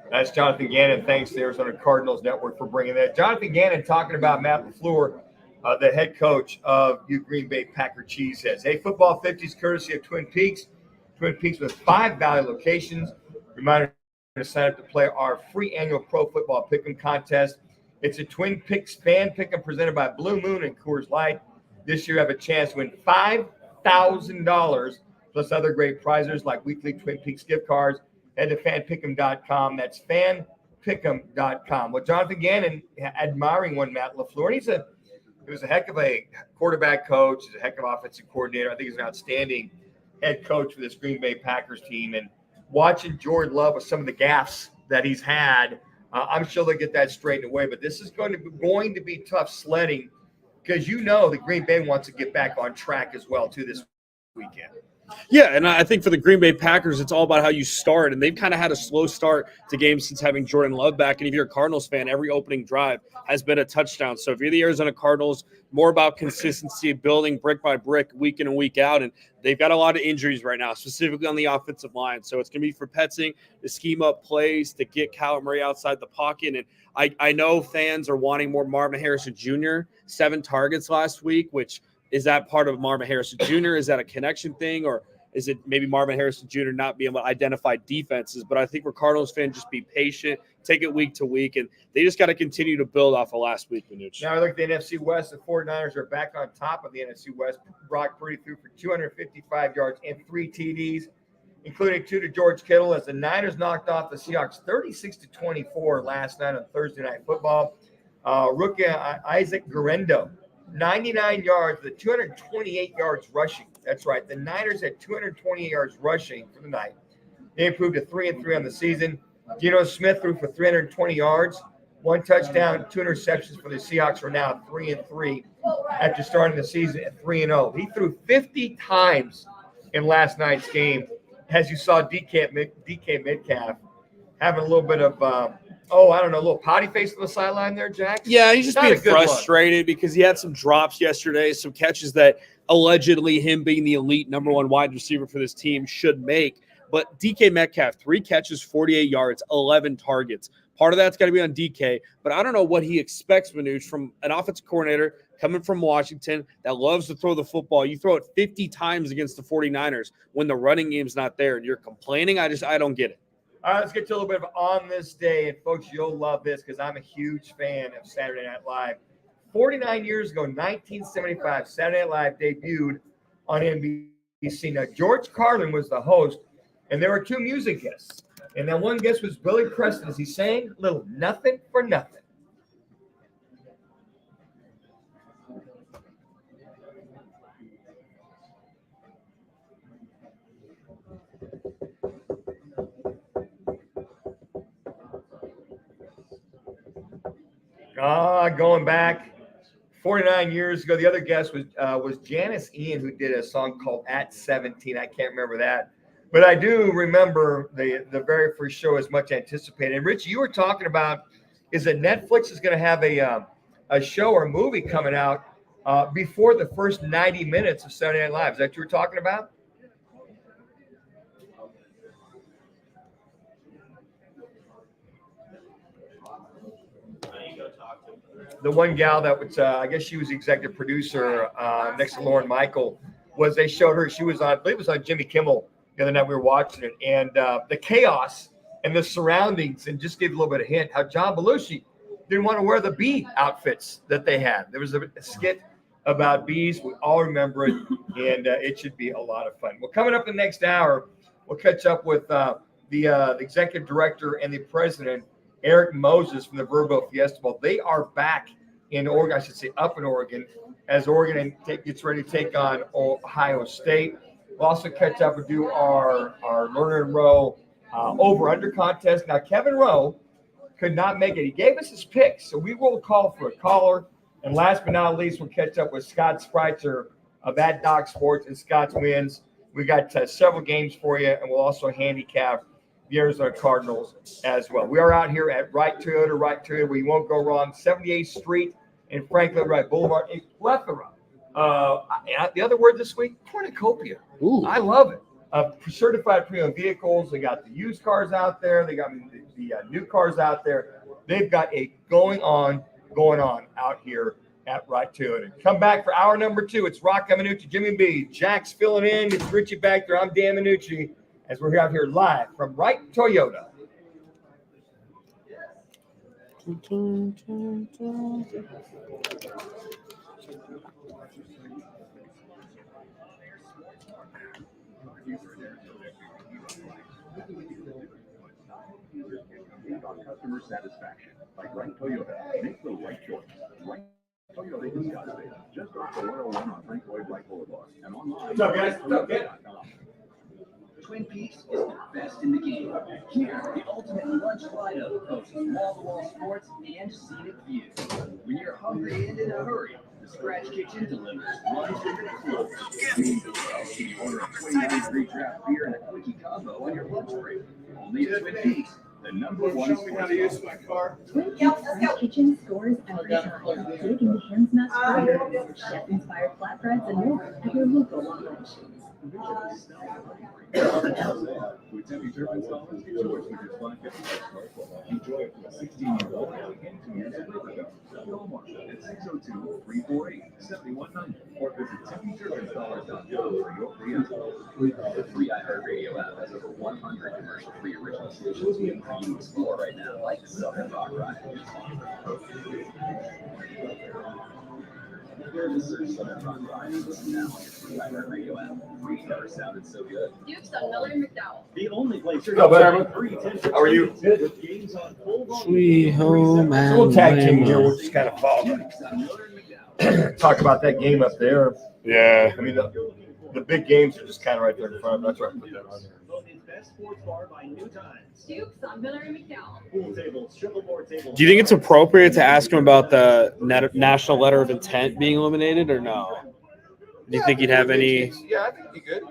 That's Jonathan Gannon. Thanks to Arizona Cardinals Network for bringing that. Jonathan Gannon talking about Matt LaFleur, the head coach of you Green Bay Packer Cheeseheads. Hey, Football 50s courtesy of Twin Peaks. Twin Peaks with 5 Valley locations. Reminder to sign up to play our free annual Pro Football Pick'em contest. It's a Twin Peaks fan pick'em presented by Blue Moon and Coors Light. This year, you have a chance to win $5,000 plus other great prizes like weekly Twin Peaks gift cards. Head to fanpick'em.com. That's fanpick'em.com. Well, Jonathan Gannon admiring one Matt LaFleur. He was a heck of a quarterback coach. He's a heck of an offensive coordinator. I think he's an outstanding head coach for this Green Bay Packers team. And watching Jordan Love with some of the gaffes that he's had, I'm sure they'll get that straightened away. But this is going to be tough sledding because the Green Bay wants to get back on track as well too this weekend. Yeah, and I think for the Green Bay Packers, it's all about how you start, and they've kind of had a slow start to games since having Jordan Love back. And if you're a Cardinals fan, every opening drive has been a touchdown. So if you're the Arizona Cardinals, more about consistency, building brick by brick, week in and week out, and they've got a lot of injuries right now, specifically on the offensive line. So it's going to be for Petzing to scheme up plays to get Kyler Murray outside the pocket. And I know fans are wanting more Marvin Harrison Jr., 7 targets last week, which – is that part of Marvin Harrison Jr.? Is that a connection thing? Or is it maybe Marvin Harrison Jr. not being able to identify defenses? But I think for Cardinals fans, just be patient, take it week to week, and they just got to continue to build off of last week, Manuch. Now I look at the NFC West. The 49ers are back on top of the NFC West. Brock Purdy threw for 255 yards and 3 TDs, including 2 to George Kittle, as the Niners knocked off the Seahawks 36-24 last night on Thursday Night Football. Rookie Isaac Guerrero, 99 yards with 228 yards rushing. That's right. The Niners had 228 yards rushing for the night. They improved to 3-3 on the season. Geno Smith threw for 320 yards, 1 touchdown, 2 interceptions for the Seahawks. Are now 3-3 after starting the season at 3-0. He threw 50 times in last night's game. As you saw, DK Metcalf having a little bit of a little potty face on the sideline there, Jack. Yeah, he's just being frustrated because he had some drops yesterday, some catches that allegedly him being the elite number 1 wide receiver for this team should make. But DK Metcalf, 3 catches, 48 yards, 11 targets. Part of that's got to be on DK, but I don't know what he expects, Manuch, from an offensive coordinator coming from Washington that loves to throw the football. You throw it 50 times against the 49ers when the running game's not there and you're complaining. I don't get it. All right, let's get to a little bit of On This Day. And, folks, you'll love this because I'm a huge fan of Saturday Night Live. 49 years ago, 1975, Saturday Night Live debuted on NBC. Now, George Carlin was the host, and there were 2 music guests. And then one guest was Billy Preston as he sang Little Nothing for Nothing. Going back 49 years ago, the other guest was Janice Ian, who did a song called At 17. I can't remember that. But I do remember the very first show as much anticipated. And, Rich, you were talking about is that Netflix is going to have a show or movie coming out before the first 90 minutes of Saturday Night Live. Is that what you were talking about? The one gal that was, I guess she was the executive producer next to Lauren Michael, they showed her, she was on, I believe it was on Jimmy Kimmel the other night, we were watching it, and the chaos and the surroundings, and just gave a little bit of hint how John Belushi didn't want to wear the bee outfits that they had. There was a skit about bees. We all remember it, and it should be a lot of fun. Well, coming up in the next hour, we'll catch up with the executive director and the president, Eric Moses from the Verbo Fiesta Bowl. They are back in Oregon, I should say up in Oregon, as Oregon gets ready to take on Ohio State. We'll also catch up and do our Lerner and Rowe over-under contest. Now, Kevin Rowe could not make it. He gave us his picks, so we will call for a caller. And last but not least, we'll catch up with Scott Spreitzer of At Doc Sports and Scott's Wins. We got several games for you, and we'll also handicap the Arizona Cardinals as well. We are out here at Wright Toyota, where you won't go wrong. 78th Street and Franklin Wright Boulevard, a plethora The other word this week, cornucopia. Ooh. I love it. Certified pre-owned vehicles. They got the used cars out there. They got the new cars out there. They've got a going on out here at Wright Toyota. Come back for hour number 2. It's Roc and Manuch, Jimmy B. Jack's filling in. It's Richie back there. I'm Dan Manucci as we're out here live from Wright Toyota. Customer satisfaction. Like Wright Toyota, make the right choice. Wright Toyota is Scottsdale, just off the 101 on Frank Lloyd Wright Boulevard, and online. What's up, guys? What's up, kid? Twin Peaks is the best in the game. Here, the ultimate lunch lineup of wall-to-wall sports and scenic views. When you're hungry and in a hurry, the Scratch Kitchen delivers lunch to your floor. You order a 29-degree draft beer and a quickie combo on your lunch break. Only at Twin Peaks, the number one Show me how to use my car. Twin Peaks Kitchen scores every time. Dig into hand-smashed burgers, chef-inspired flatbreads, and more at your local lunch. With temperature installments, get yours with your $550 smartphone. Enjoy it from a 16-year-old and 2 years of Rivergo. Call Marshall at 602-348-7190 or visit temperatureinstallers.com for your free install. The free iHeartRadio app has over 100 commercial-free original stations waiting for you to explore right now, like Southern Rock Ride. Search Southern Rock Ride and listen now on your free iHeartRadio app. Free never sounded so good. Dukes on Miller and McDowell. The only place you're What's up, going free 10 How are you? with games on full volume. Sweet home So we'll tag team here. Alabama. We'll just kind of follow. Talk about that game up there. Yeah. I mean, the big games are just kind of right there in front of us. That's right. Put that on there. Voted best sports bar by New Times. Dukes on Miller and McDowell. Pool tables, shuffleboard tables. Do you think it's appropriate to ask him about the national letter of intent being eliminated or no? Do you think he'd have any? Yeah, I think it'd be good.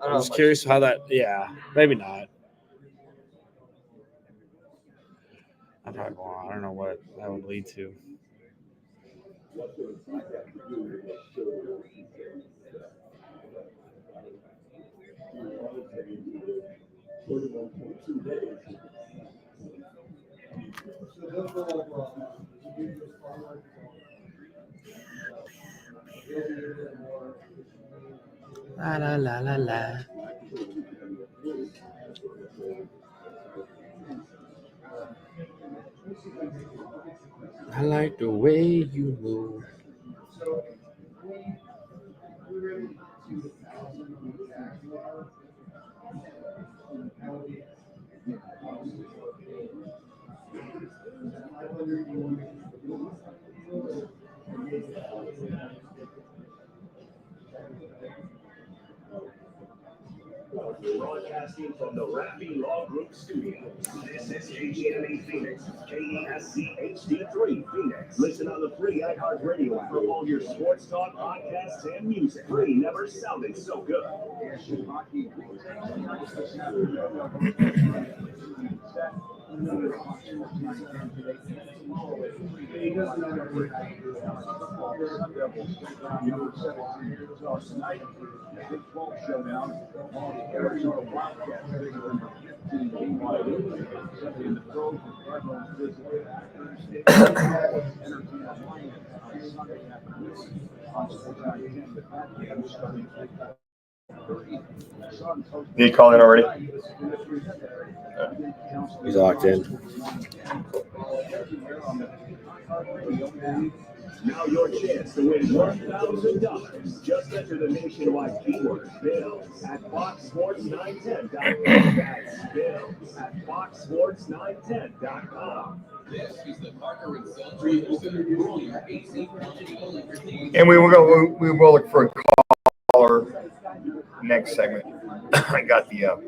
I'm just curious how that. Yeah, maybe not. I don't know what that would lead to. La la la la la. I like the way you move. Broadcasting from the Rappy Law Group Studios. This is KGMA Phoenix, KESC HD3 Phoenix. Listen on the free iHeartRadio app for all your sports talk, podcasts, and music. Free never sounded so good. Did you call in already? He's locked in. Now your chance to win $1,000. Just enter the nationwide keyword Bill at FoxSports910.com. That's Bill at FoxSports910.com. This is the Parker and Sons Radio Center for all your AC quantity only for things. And we will look for a caller next segment. I got the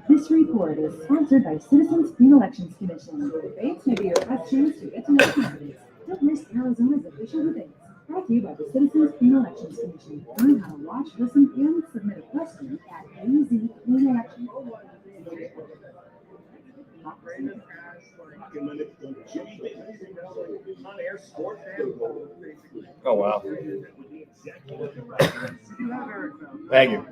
This report is sponsored by Citizens Green Elections Commission. Debates may be your best chance to get to know candidates. Don't miss Arizona's official debates. Brought to you by the Citizens Green Elections Commission. Learn how to watch, listen, and submit a question at AZ Green Elections. On-air sports and Oh, wow. Thank you.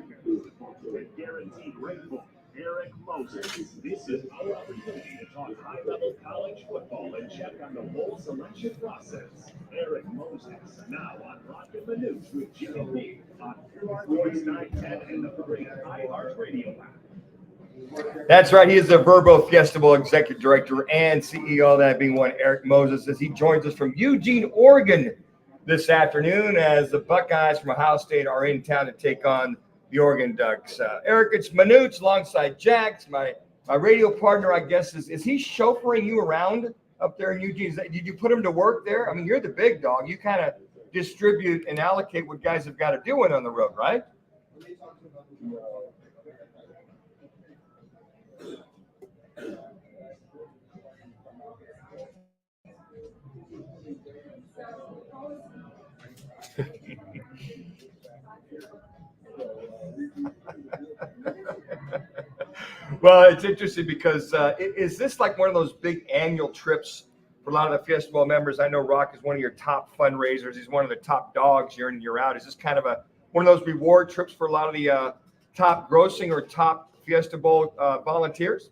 Guaranteed grateful. Eric Moses. This is our opportunity to talk high-level college football and check on the bowl selection process. Eric Moses, now on Roc and Manuch with Jimmy B on Sports 910 and the free iHeartRadio app. That's right. He is the Verbo Festival Executive Director and CEO, that being one, Eric Moses, as he joins us from Eugene, Oregon this afternoon as the Buckeyes from Ohio State are in town to take on the Oregon Ducks. Eric, it's Manuch alongside Jax, my radio partner, I guess. Is he chauffeuring you around up there in Eugene? Did you put him to work there? I mean, you're the big dog. You kind of distribute and allocate what guys have got to do when on the road, right? Well, it's interesting because is this like one of those big annual trips for a lot of the Fiesta members? I know Roc is one of your top fundraisers. He's one of the top dogs year in and year out. Is this kind of one of those reward trips for a lot of the top grossing or top Fiesta Bowl volunteers?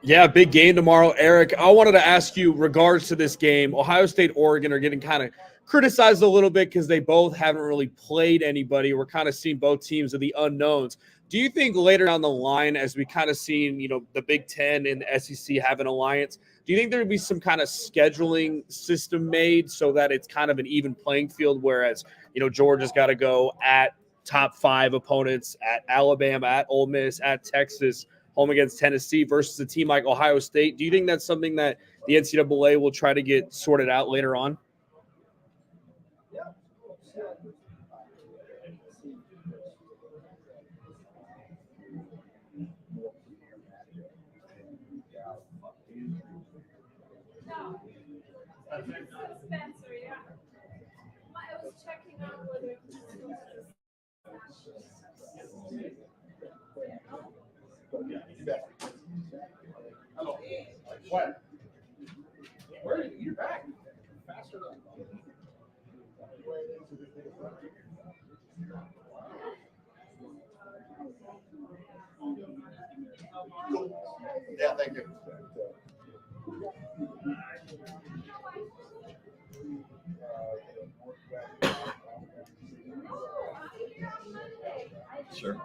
Yeah, big game tomorrow, Eric. I wanted to ask you regards to this game. Ohio State, Oregon are getting kind of criticized a little bit because they both haven't really played anybody. We're kind of seeing both teams of the unknowns. Do you think later down the line, as we kind of seen, the Big Ten and the SEC have an alliance, do you think there would be some kind of scheduling system made so that it's kind of an even playing field? Whereas, Georgia's got to go at top 5 opponents, at Alabama, at Ole Miss, at Texas, home against Tennessee versus a team like Ohio State. Do you think that's something that the NCAA will try to get sorted out later on? What? Where are you? You're back. Faster than. Yeah, thank you. Sure.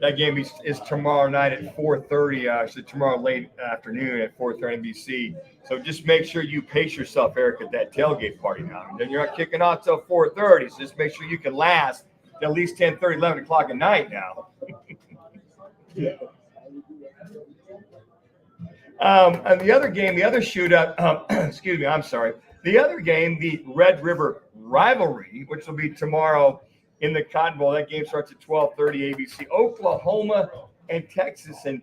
That game is tomorrow night at 4:30. Actually, tomorrow late afternoon at 4:30 NBC. So just make sure you pace yourself, Eric, at that tailgate party now. And then you're not kicking off till 4:30. So just make sure you can last at least 10:30, 11 o'clock at night now. And the other game, the other shootout, excuse me, I'm sorry. The other game, the Red River rivalry, which will be tomorrow in the Cotton Bowl. That game starts at 12:30 ABC. Oklahoma and Texas. And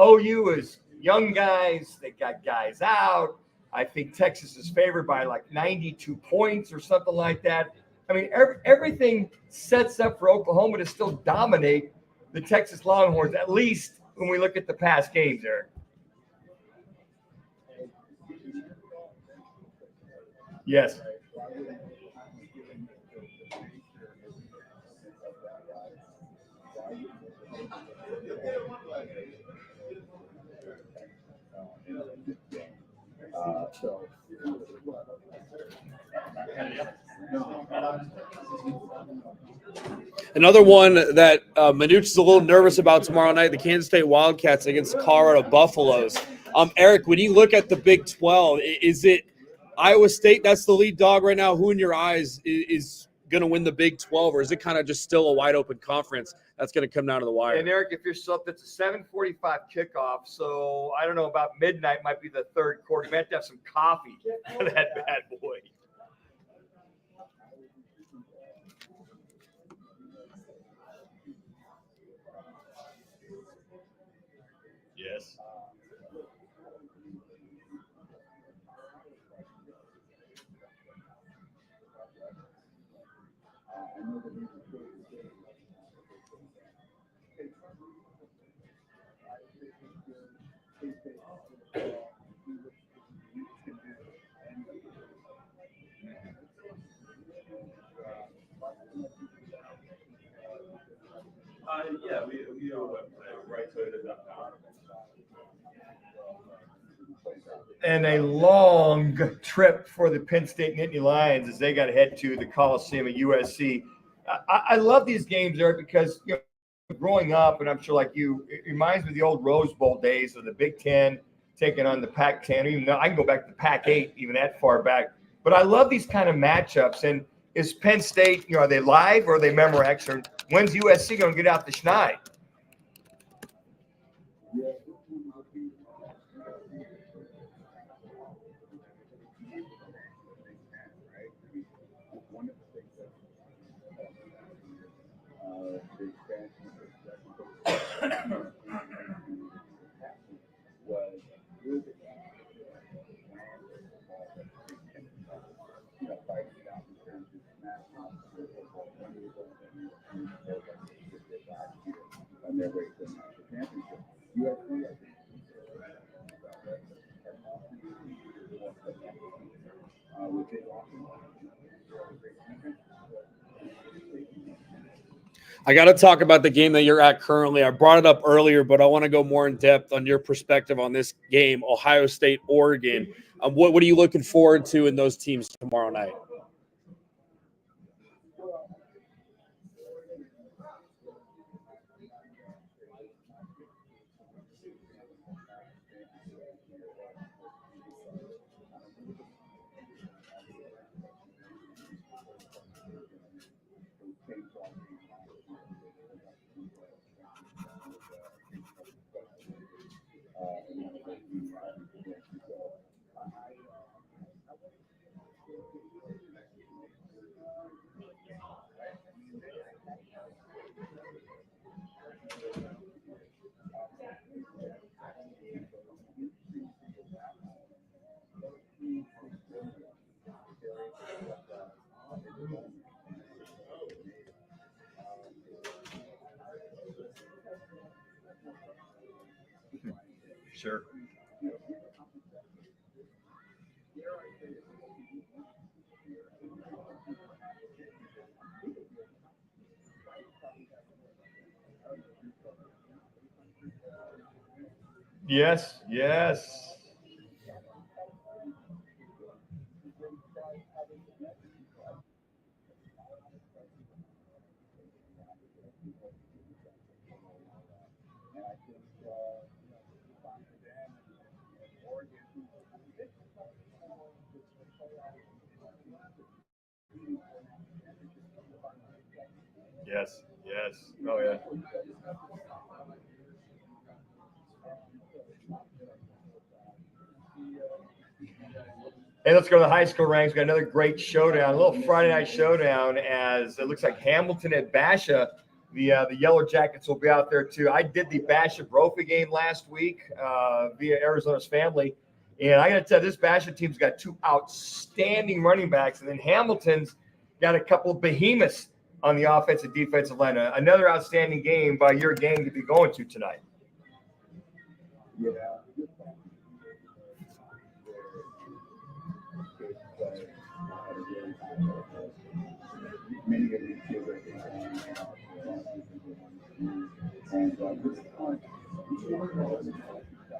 OU is young guys. They got guys out. I think Texas is favored by like 92 points or something like that. I mean, everything sets up for Oklahoma to still dominate the Texas Longhorns, at least when we look at the past games, Eric. Yes. Another one that Manuch is a little nervous about tomorrow night, the Kansas State Wildcats against the Colorado Buffaloes. Eric, when you look at the Big 12, is it Iowa State that's the lead dog right now? Who in your eyes is going to win the Big 12, or is it kind of just still a wide open conference that's going to come down to the wire? And Eric, if you're still up, it's a 7:45 kickoff, so I don't know, about midnight might be the third quarter. You might have to have some coffee for that bad boy. Yes. Yeah, we have a website, righttoyota.com. And a long trip for the Penn State Nittany Lions as they got to head to the Coliseum at USC. I love these games, Eric, because growing up, and I'm sure like you, it reminds me of the old Rose Bowl days of the Big Ten taking on the Pac-10. Even though I can go back to the Pac-8, even that far back. But I love these kind of matchups. And is Penn State, are they live or are they Memorex? Or when's USC going to get out the schneid? I got to talk about the game that you're at currently. I brought it up earlier, but I want to go more in depth on your perspective on this game, Ohio State, Oregon. What are you looking forward to in those teams tomorrow night? Sure. Yes, yes. Yes, yes. Oh, yeah. Hey, let's go to the high school ranks. We got another great showdown, a little Friday night showdown, as it looks like Hamilton at Basha. The Yellow Jackets will be out there too. I did the Basha Brophy game last week via Arizona's Family, and I got to tell you, this Basha team's got two outstanding running backs, and then Hamilton's got a couple of behemoths on the offensive defensive line. Another outstanding game by your gang to be going to tonight. Yeah. Many of these kids are and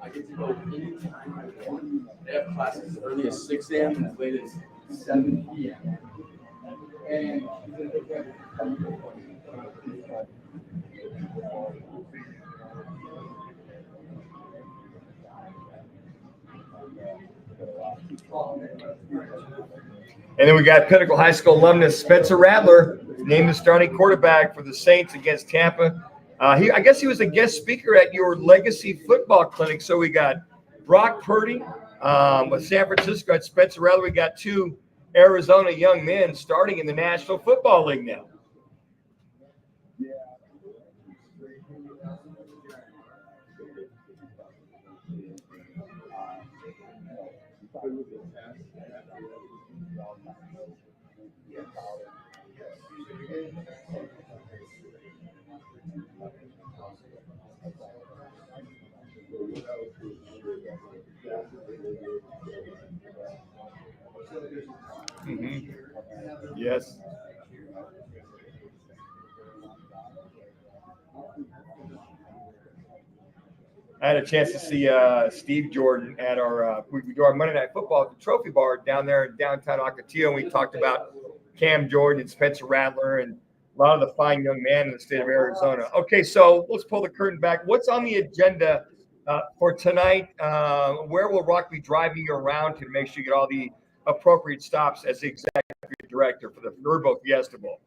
I get to go anytime I want. They have classes as early as 6 a.m. and as late as 7 p.m. And then we got Pinnacle High School alumnus Spencer Rattler named the starting quarterback for the Saints against Tampa. I guess he was a guest speaker at your Legacy Football Clinic. So we got Brock Purdy with San Francisco and Spencer Rattler. We got two Arizona young men starting in the National Football League now. Mm-hmm. Yes. I had a chance to see Steve Jordan at we do our Monday Night Football at the Trophy Bar down there in downtown Ocotillo, and we talked about Cam Jordan and Spencer Rattler and a lot of the fine young men in the state of Arizona. Okay, so let's pull the curtain back. What's on the agenda for tonight? Where will Rock be driving you around to make sure you get all the appropriate stops as the executive director for the Verbo Fiesta Bowl?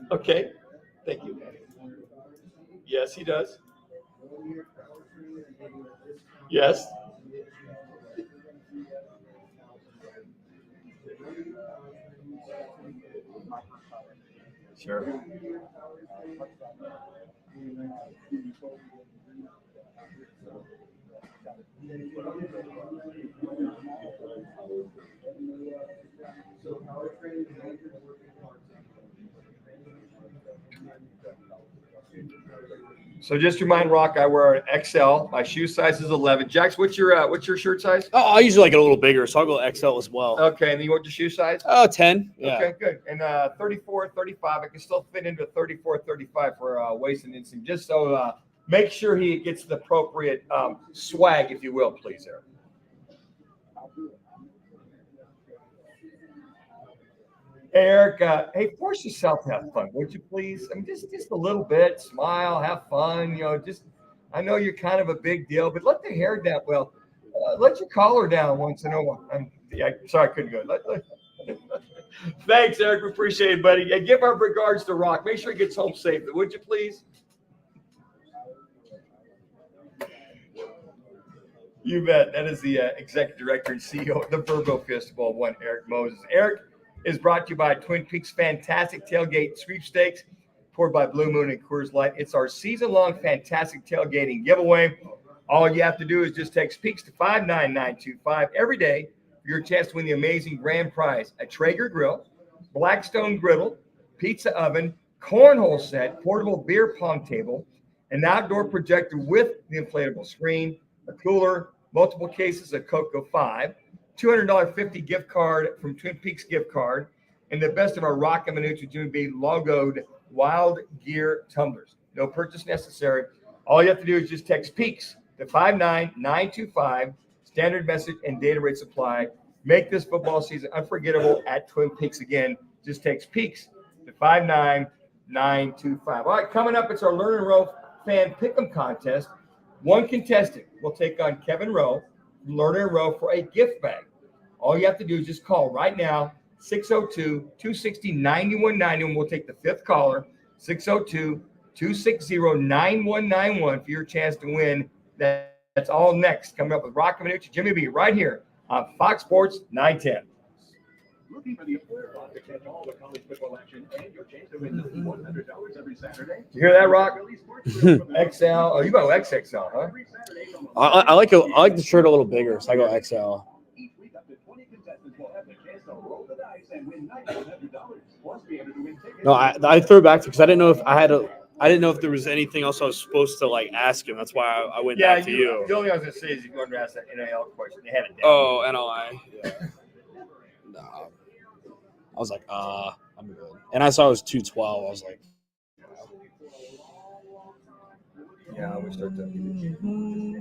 Okay, thank you. Yes, he does. Yes. Sure. So just remind Rock, I wear an XL. My shoe size is 11. Jax, what's your shirt size? Oh, I usually like it a little bigger, so I'll go XL as well. Okay, and then you want your shoe size? Oh, 10. Yeah. Okay, good. And 34, 35. I can still fit into 34, 35 for waist and inseam. Just so make sure he gets the appropriate swag, if you will, please, Eric. Hey, Eric, hey, force yourself to have fun, would you please? I mean, just a little bit. Smile, have fun. I know you're kind of a big deal, but let the hair down. Well, let your collar down once in a while. Sorry, I couldn't go. Thanks, Eric. We appreciate it, buddy. And give our regards to Rock. Make sure he gets home safely, would you please? You bet. That is the executive director and CEO of the Verbo Fiesta Bowl, one Eric Moses. Eric is brought to you by Twin Peaks Fantastic Tailgate Sweepstakes, poured by Blue Moon and Coors Light. It's our season-long fantastic tailgating giveaway. All you have to do is just text Peaks to 59925 every day for your chance to win the amazing grand prize: a Traeger grill, Blackstone griddle, pizza oven, cornhole set, portable beer pong table, an outdoor projector with the inflatable screen, a cooler, multiple cases of Cocoa 5, $200 50 gift card from Twin Peaks Gift Card, and the best of our Roc and Manuch Jimmy B logoed Wild Gear tumblers. No purchase necessary. All you have to do is just text Peaks to 59925, standard message and data rate supply. Make this football season unforgettable at Twin Peaks. Again, just text Peaks to 59925. All right, coming up, it's our Learn and Row fan pick'em contest. One contestant will take on Kevin Rowe from Learn and Row for a gift bag. All you have to do is just call right now, 602-260-9191. We'll take the fifth caller, 602-260-9191 for your chance to win. That's all next. Coming up with Roc and Manuch, Jimmy B, right here on Fox Sports 910. Looking for the affordable lot to catch all the college football action and your chance to win $100 every Saturday? You hear that, Rock? XL. Oh, you go XXL, huh? I like the shirt a little bigger, so I go XL. Each week, up to 20 contestants will have the chance to roll the dice and win $900. Plus, be able to win tickets. No, I threw it back to because I didn't know if there was anything else I was supposed to ask him. That's why I went back to you. The only thing I was going to say is you wanted to ask that NIL question. They had it down. Oh, NLI. Yeah. No. I was like, I'm good. And I saw it was 212. I was like, Yeah, we start to.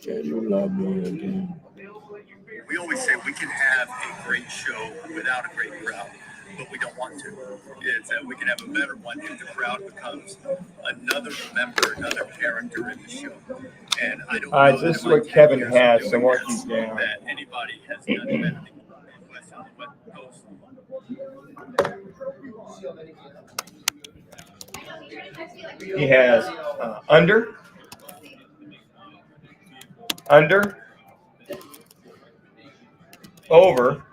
Can you love me again? We always say we can have a great show without a great crowd, but we don't want to. It's that we can have a better one if the crowd becomes another member, another character in the show. And I don't All right, know so this is in my what 10 Kevin years has, of so doing mark this these down. that anybody has done better than West on the West Coast. He has under, over,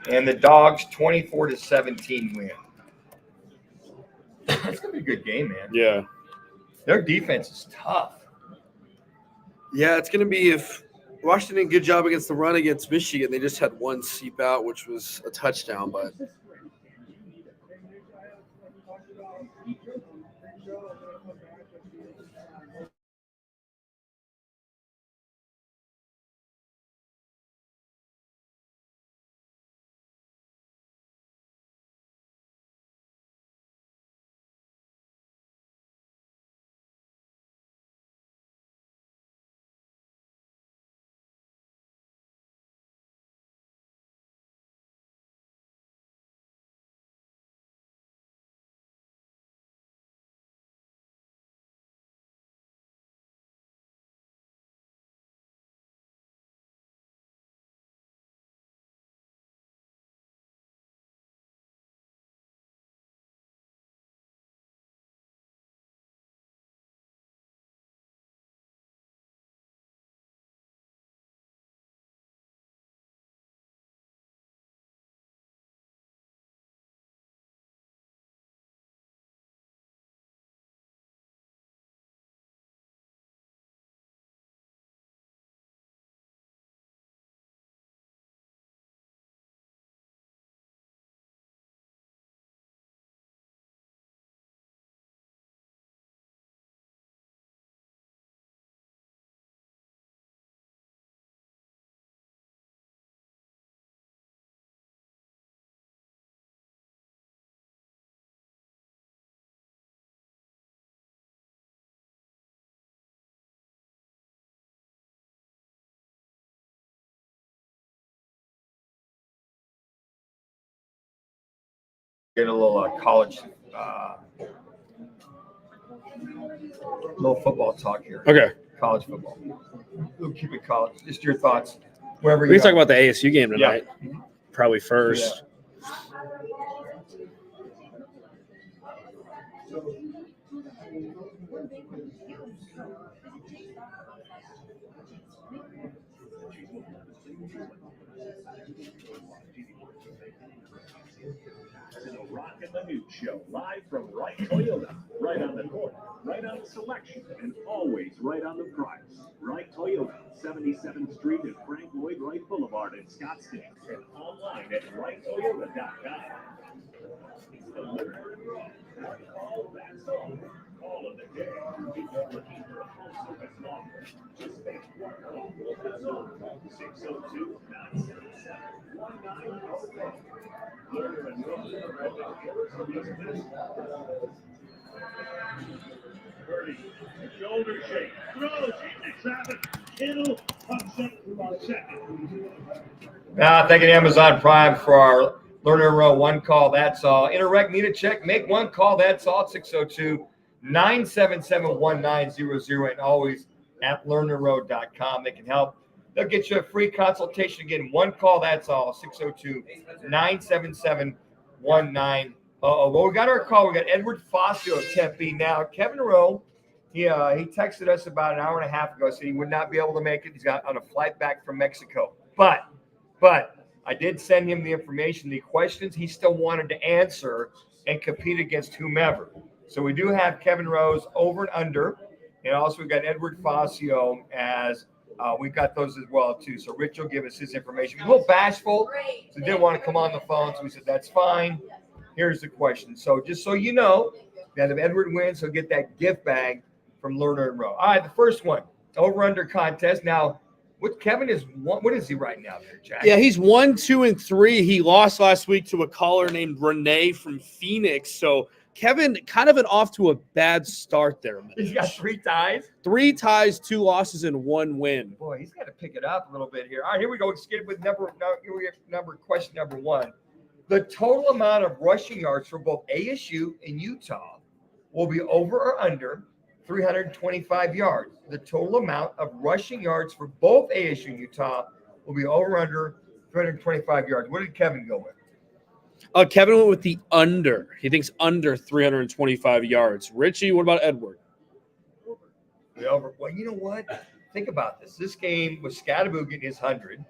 and the Dogs 24-17 win. That's gonna be a good game, man. Yeah. Their defense is tough. Yeah, it's going to be if Washington did a good job against the run against Michigan. They just had one seep out, which was a touchdown, but Get a little college, little football talk here. okay. College football. We'll keep it college. Just your thoughts, wherever We you can talk are. about the ASU game tonight. Yeah. Probably first. To the Roc and Manuch show, live from Wright Toyota. Right on the corner, right on the selection, and always right on the price. Wright Toyota, 77th Street and Frank Lloyd Wright Boulevard in Scottsdale, and online at wrightoyota.com. It's the Lerner and Roc. One call, that's all. Call of the day. If you're looking for a full service offer, just make one call. That's all. 602-977-1945. Lerner and Roc are at the killers of these business. Purdy, shoulder shake, throws into traffic. Kittle pumps up for second. Thanking Amazon Prime for our Learner Row one call. That's all. Interact, need a check. Make one call. That's all. 602-977-1900 and always at learnerrow.com. They can help. They'll get you a free consultation. Again, one call. That's all. 602-977-1900. Well, we got our call. We got Edward Fossil of Tempe now. Kevin Rowe, he texted us about an hour and a half ago, said he would not be able to make it. He's got on a flight back from Mexico. But I did send him the information, the questions he still wanted to answer and compete against whomever. So we do have Kevin Rose over and under, and also we've got Edward Fossil as we've got those as well too. So Rich will give us his information. He's a little bashful, so he didn't want to come on the phone. So we said that's fine. Here's the question. So just so you know, that if Edward wins, he'll get that gift bag from Lerner and Rowe. All right, the first one, over-under contest. Now, Kevin is what is he right now there, Jack? Yeah, he's 1, 2, and 3. He lost last week to a caller named Renee from Phoenix. So Kevin kind of off to a bad start there. He's got 3 ties. 3 ties, 2 losses, and 1 win. Boy, he's got to pick it up a little bit here. All right, here we go. Let's get with question number 1. The total amount of rushing yards for both ASU and Utah will be over or under 325 yards. The total amount of rushing yards for both ASU and Utah will be over or under 325 yards. What did Kevin go with? Kevin went with the under. He thinks under 325 yards. Richie, what about Edward? The over. Well, you know what? Think about this. This game was Scatterboot getting his 100,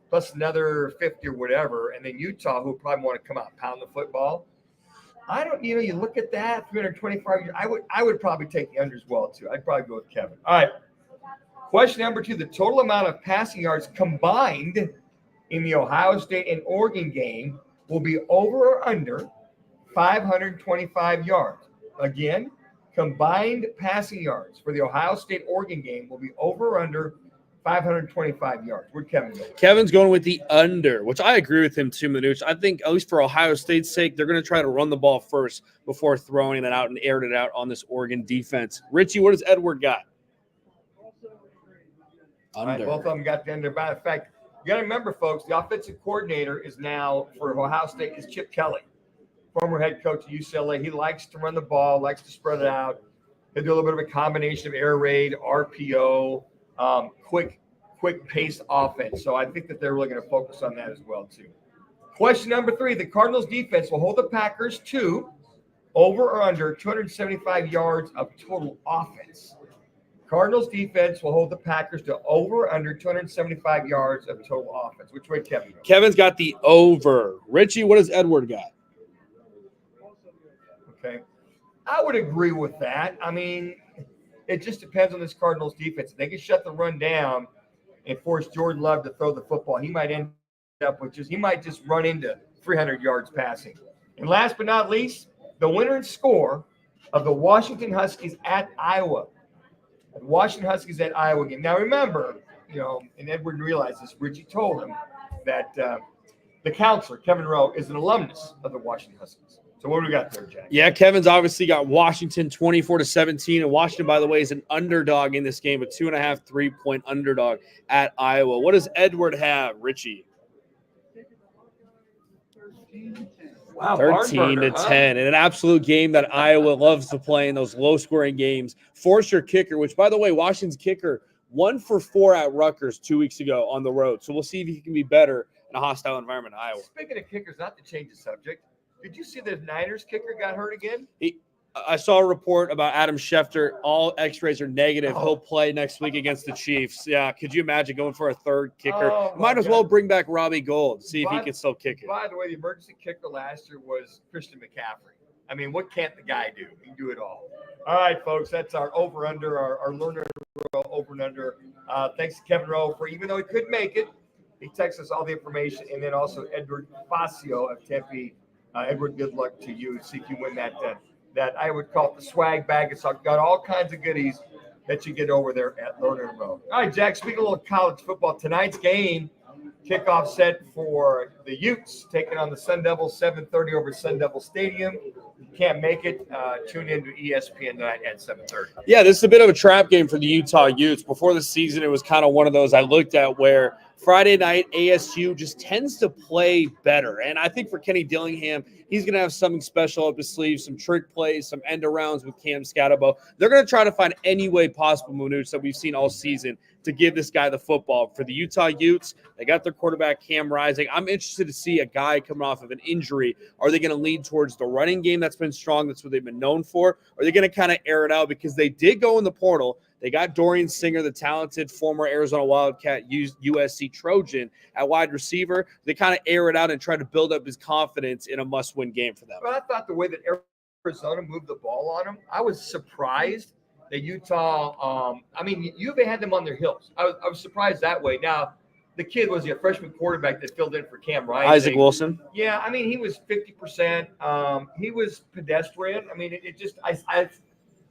plus another 50 or whatever, and then Utah, who probably want to come out and pound the football. I don't, you look at that, 325 yards. I would probably take the under as well, too. I'd probably go with Kevin. All right. Question number 2, the total amount of passing yards combined in the Ohio State and Oregon game will be over or under 525 yards. Again, combined passing yards for the Ohio State-Oregon game will be over or under 525 yards. Where'd Kevin go? Kevin's going with the under, which I agree with him too, Manuch. I think, at least for Ohio State's sake, they're going to try to run the ball first before throwing it out and airing it out on this Oregon defense. Richie, what does Edward got? Under. Right, both of them got the under. Matter of fact, you got to remember, folks, the offensive coordinator is now for Ohio State is Chip Kelly, former head coach at UCLA. He likes to run the ball, likes to spread it out. He'll do a little bit of a combination of air raid, RPO, quick paced offense. So I think that they're really going to focus on that as well, too. Question number 3, the Cardinals defense will hold the Packers to over or under 275 yards of total offense. Cardinals defense will hold the Packers to over or under 275 yards of total offense. Which way, Kevin? Kevin's got the over. Richie, what does Edward got? Okay. I would agree with that. I mean, it just depends on this Cardinals defense. If they can shut the run down and force Jordan Love to throw the football, he might end up with he might just run into 300 yards passing. And last but not least, the winner and score of the Washington Huskies at Iowa. The Washington Huskies at Iowa game. Now remember, and Edward realized this, Richie told him that the counselor, Kevin Rowe, is an alumnus of the Washington Huskies. So what do we got there, Jack? Yeah, Kevin's obviously got Washington 24-17. And Washington, by the way, is an underdog in this game, a 2.5, 3-point underdog at Iowa. What does Edward have, Richie? Wow, 13-10. And an absolute game that Iowa loves to play in those low-scoring games. Force your kicker, which, by the way, Washington's kicker 1 for 4 at Rutgers 2 weeks ago on the road. So we'll see if he can be better in a hostile environment in Iowa. Speaking of kickers, not to change the subject, did you see the Niners kicker got hurt again? I saw a report about Adam Schefter. All X-rays are negative. He'll play next week against the Chiefs. Yeah, could you imagine going for a third kicker? Might as well bring back Robbie Gould, see if he can still kick it. By the way, the emergency kicker last year was Christian McCaffrey. I mean, what can't the guy do? He can do it all. All right, folks, that's our over-under, our learner over and under. Thanks to Kevin Rowe for, even though he couldn't make it, he texts us all the information. And then also Edward Facio of Tempe. Edward, good luck to you. See if you win that I would call it the swag bag. It's got all kinds of goodies that you get over there at Lerner and Rowe. All right, Jack, speaking a little college football, tonight's game, kickoff set for the Utes, taking on the Sun Devils, 7:30 over Sun Devil Stadium. You can't make it, tune in to ESPN tonight at 7:30. Yeah, this is a bit of a trap game for the Utah Utes. Before the season, it was kind of one of those I looked at where Friday night ASU just tends to play better. And I think for Kenny Dillingham, he's going to have something special up his sleeve, some trick plays, some end arounds with Cam Scatterbo. They're going to try to find any way possible, Manuch, that we've seen all season to give this guy the football. For the Utah Utes, they got their quarterback Cam Rising. I'm interested to see a guy coming off of an injury. Are they going to lean towards the running game that's been strong, that's what they've been known for? Or are they going to kind of air it out because they did go in the portal? They got Dorian Singer, the talented former Arizona Wildcat, USC Trojan at wide receiver. They kind of air it out and try to build up his confidence in a must-win game for them. But I thought the way that Arizona moved the ball on him, I was surprised that Utah U of A had them on their heels. I was surprised that way. Now, the kid was a freshman quarterback that filled in for Cam Rising. Isaac Wilson. Yeah, I mean, he was 50%. He was pedestrian. I mean,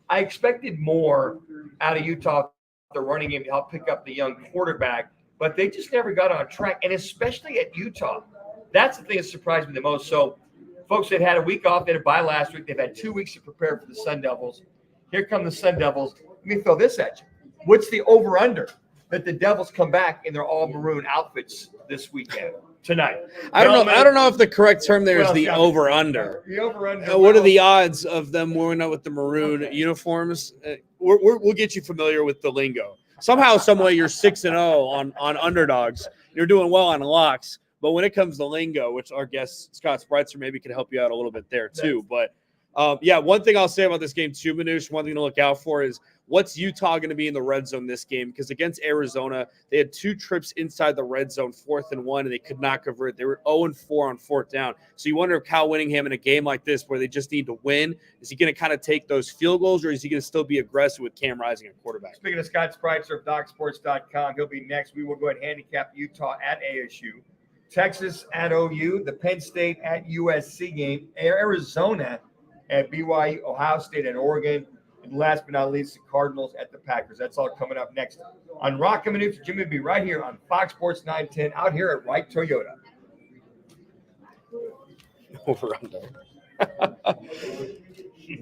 I expected more out of Utah, the running game to help pick up the young quarterback, but they just never got on track, and especially at Utah. That's the thing that surprised me the most. So, folks that had a week off, they had a bye last week. They've had 2 weeks to prepare for the Sun Devils. Here come the Sun Devils. Let me throw this at you. What's the over-under that the Devils come back in their all-maroon outfits this weekend, tonight? I don't know if the correct term there is the over-under. The over-under. What are the odds of them wearing out with the maroon uniforms? We'll get you familiar with the lingo. Somehow, some way, you're 6-0 on underdogs. You're doing well on locks, but when it comes to lingo, which our guest Scott Spreitzer maybe could help you out a little bit there too. But one thing I'll say about this game too, Manuch, one thing to look out for is what's Utah going to be in the red zone this game? Because against Arizona, they had 2 trips inside the red zone, 4th and 1, and they could not convert. They were 0-4 on 4th down. So you wonder if Kyle Whittingham in a game like this where they just need to win, is he going to kind of take those field goals, or is he going to still be aggressive with Cam Rising at quarterback? Speaking of Scott Spreitzer of DocSports.com, he'll be next. We will go ahead and handicap Utah at ASU, Texas at OU, the Penn State at USC game, Arizona at BYU, Ohio State at Oregon, and last but not least, the Cardinals at the Packers. That's all coming up next on Roc and Manuch. Jimmy will be right here on Fox Sports 910 out here at Wright Toyota. Over-under.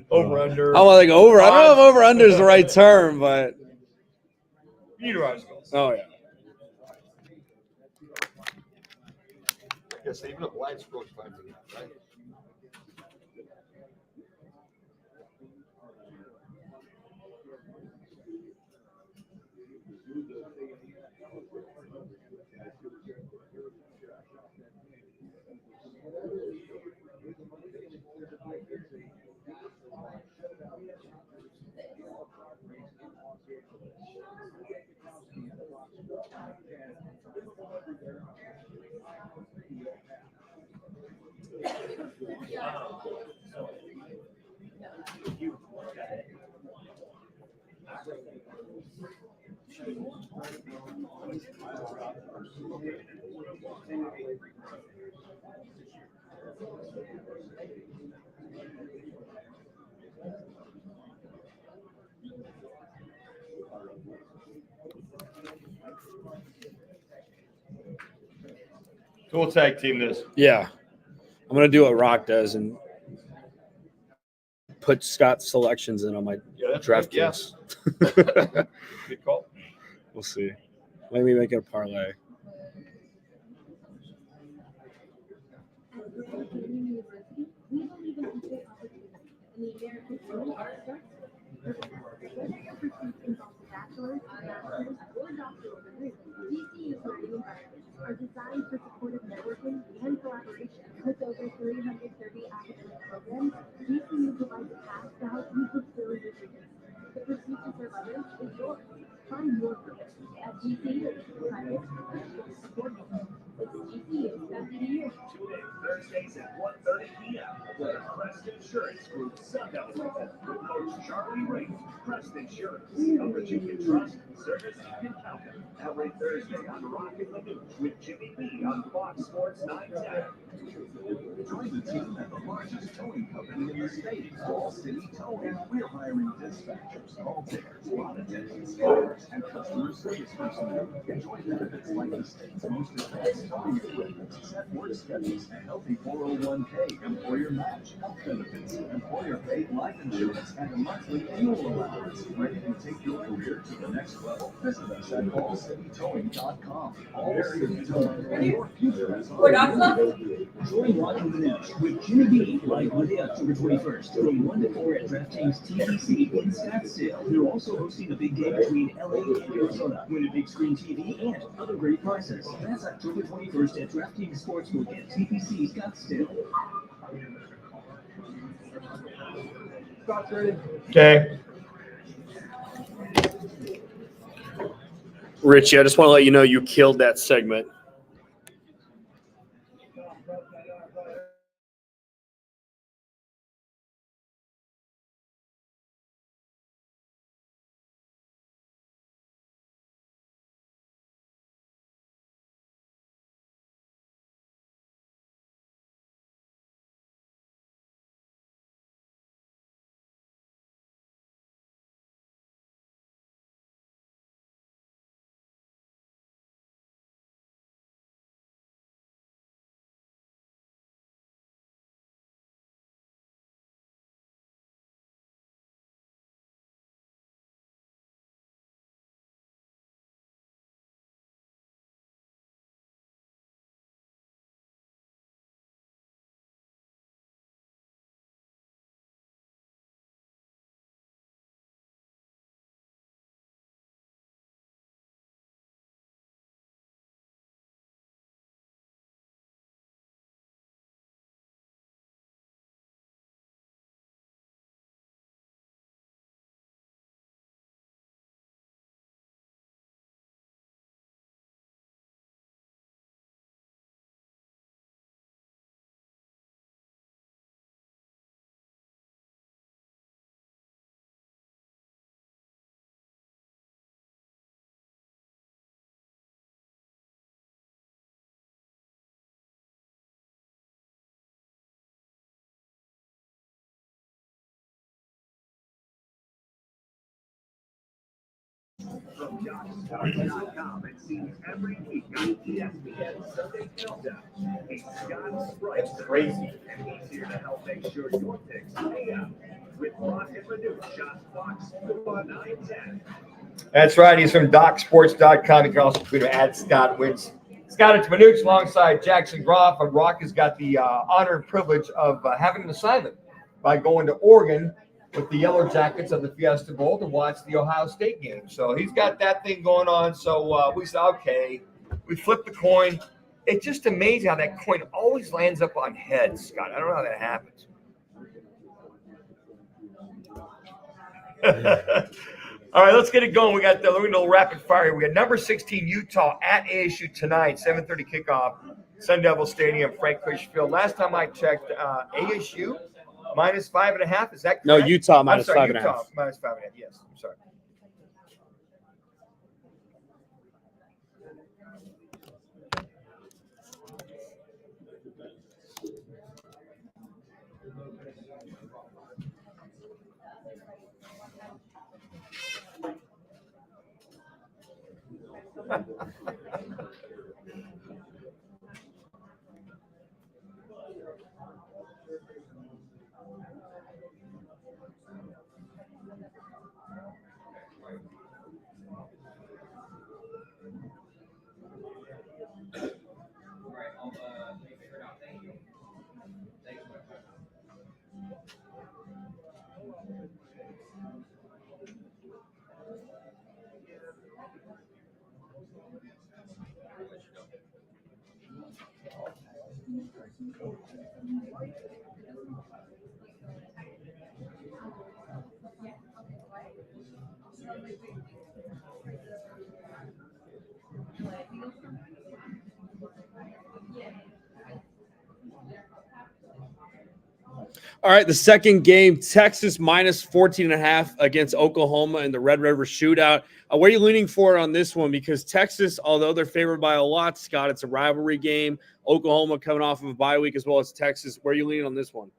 Over-under. I want to go over. I don't know if over-under is the right term, but. You know where I was going. Oh, yeah. I guess even if light scrolls fine for that, right? So we'll tag team this. Yeah. I'm going to do what Rock does and put Scott's selections in on my draft teams. Good call. We'll see. Maybe make it a parlay. Are designed for supportive networking and collaboration. With over 330 academic programs, GCU provides a path to help you fulfill your dreams. The pursuit to serve others is yours. Find your purpose at GCU. Private, supportive. It's GCU's best year. Tune in Thursdays at 1:30 p.m. for the Crest Insurance Group Sun Devil with Coach Charlie Ray. Crest Insurance, coverage you can trust, service you can count on. Every Thursday on Roc and Manuch with Jimmy B on Fox Sports 910. Join the team at the largest towing company in the state, All City Towing. We're hiring dispatchers, call takers, lot attendants, drivers, and customer service personnel. Enjoy benefits like the state's most advanced towing equipment, set work schedules, a healthy 401k, employer match, health benefits, employer paid life insurance, and a monthly fuel allowance. Ready to take your career to the next level? Visit us at allcitytowing.com. All City Towing. Your future is on. Join Roc and Manuch with Jimmy B live Monday, October 21st from 1 to 4 at DraftKings TVC in Scottsdale. We're also hosting a big game between LA and Arizona. Win a big screen TV and other great prizes. That's October 21st at DraftKings Sportsbook at TPC Scottsdale. Okay. Richie, I just want to let you know you killed that segment. from DocSports.com and see every week on ESPN Sunday Countdown. He's Scott Sprite. That's crazy. And he's here to help make sure your picks pay out. With Roc and Manuch on Fox 910. That's right. He's from DocSports.com. You can also tweet him at Scott Wins. Scott, it's Manuch alongside Jackson Groff. And Rock has got the honor and privilege of having an assignment by going to Oregon with the Yellow Jackets of the Fiesta Bowl to watch the Ohio State game. So he's got that thing going on. So we said, okay, we flipped the coin. It's just amazing how that coin always lands up on heads, Scott. I don't know how that happens. All right, let's get it going. We got the little rapid fire. We got number 16 Utah at ASU tonight, 7:30 kickoff, Sun Devil Stadium, Frank Fish Field. Last time I checked, ASU minus 5.5. Is that correct? No, Utah minus I'm sorry, 5.5. Utah minus 5.5. Yes, I'm sorry. All right, the second game, Texas minus 14.5 against Oklahoma in the Red River Shootout. Where are you leaning for on this one? Because Texas, although they're favored by a lot, Scott, it's a rivalry game. Oklahoma coming off of a bye week as well as Texas. Where are you leaning on this one?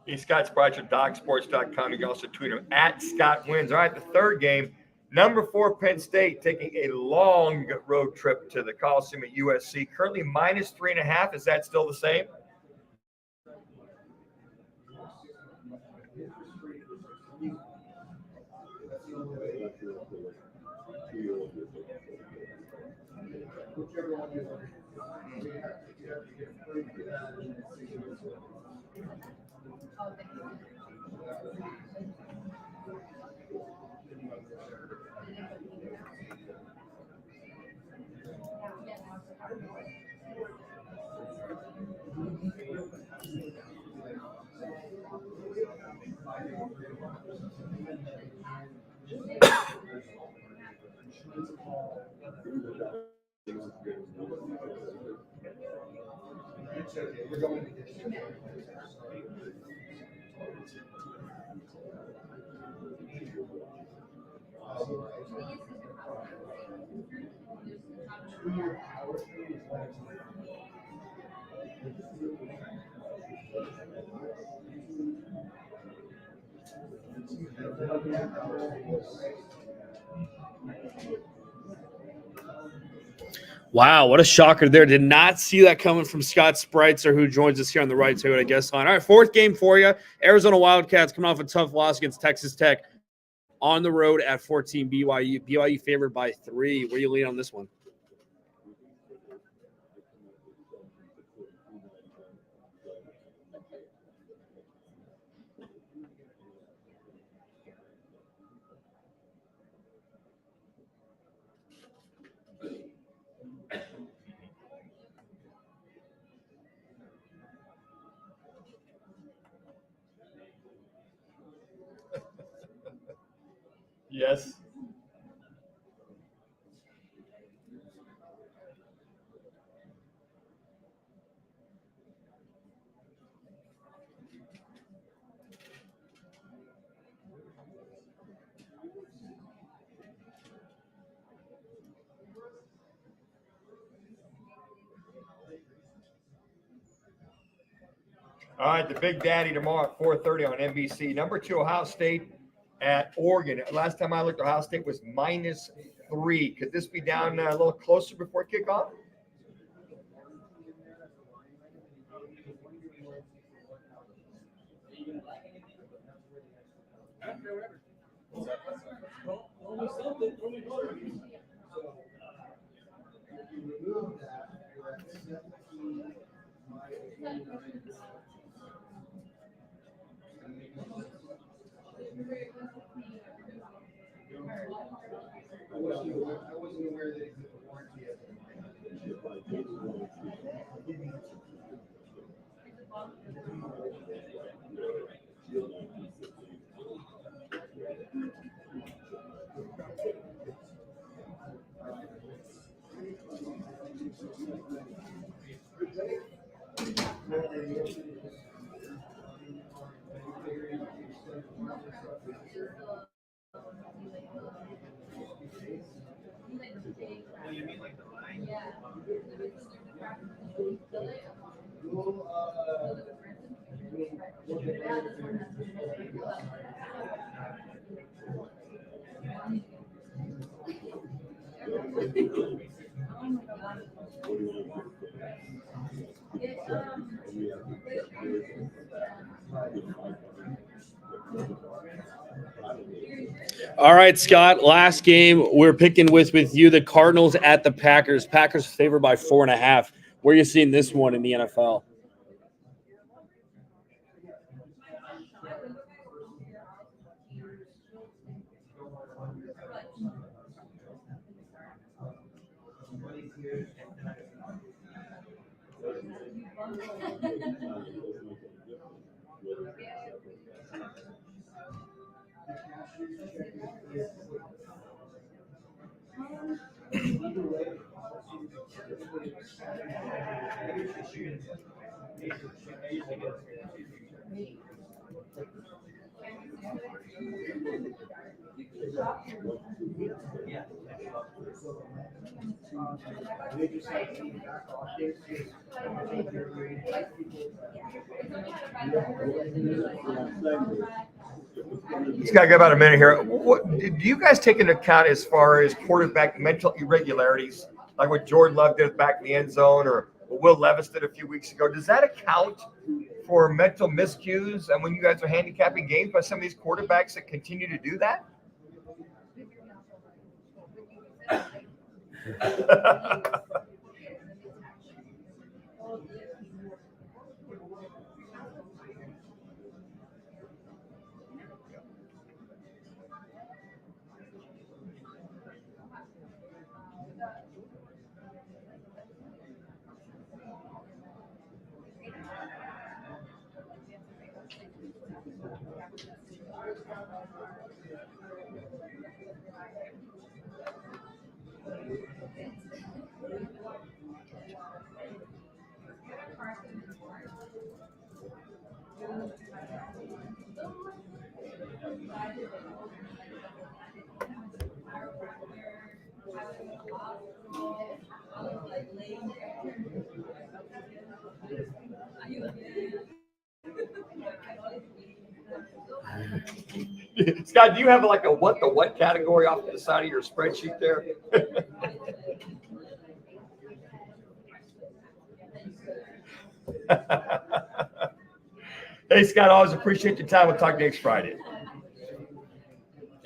He's Scott Sprite at DocSports.com. You can also tweet him at Scott Wins. All right, the third game, number 4 Penn State taking a long road trip to the Coliseum at USC. Currently minus 3.5. Is that still the same? Wow, what a shocker there. Did not see that coming from Scott Spreitzer, who joins us here on the right side, I guess. All right, fourth game for you. Arizona Wildcats coming off a tough loss against Texas Tech on the road at 14 BYU. BYU favored by 3. Where you lean on this one? Yes. All right, the Big Daddy tomorrow at 4:30 on NBC. Number 2, Ohio State at Oregon. Last time I looked, Ohio State was -3. Could this be down a little closer before kickoff? I wasn't aware that it was a warranty. All right, Scott. Last game we're picking with you the Cardinals at the Packers. Packers favored by 4.5. Where are you seeing this one in the NFL? It's got to go about a minute here. What do you guys take into account as far as quarterback mental irregularities, like what Jordan Love did back in the end zone, or what Will Levis did a few weeks ago? Does that account for mental miscues? And when you guys are handicapping games by some of these quarterbacks that continue to do that? Scott, do you have like a what the what category off to the side of your spreadsheet there? Hey, Scott, always appreciate your time. We'll talk next Friday.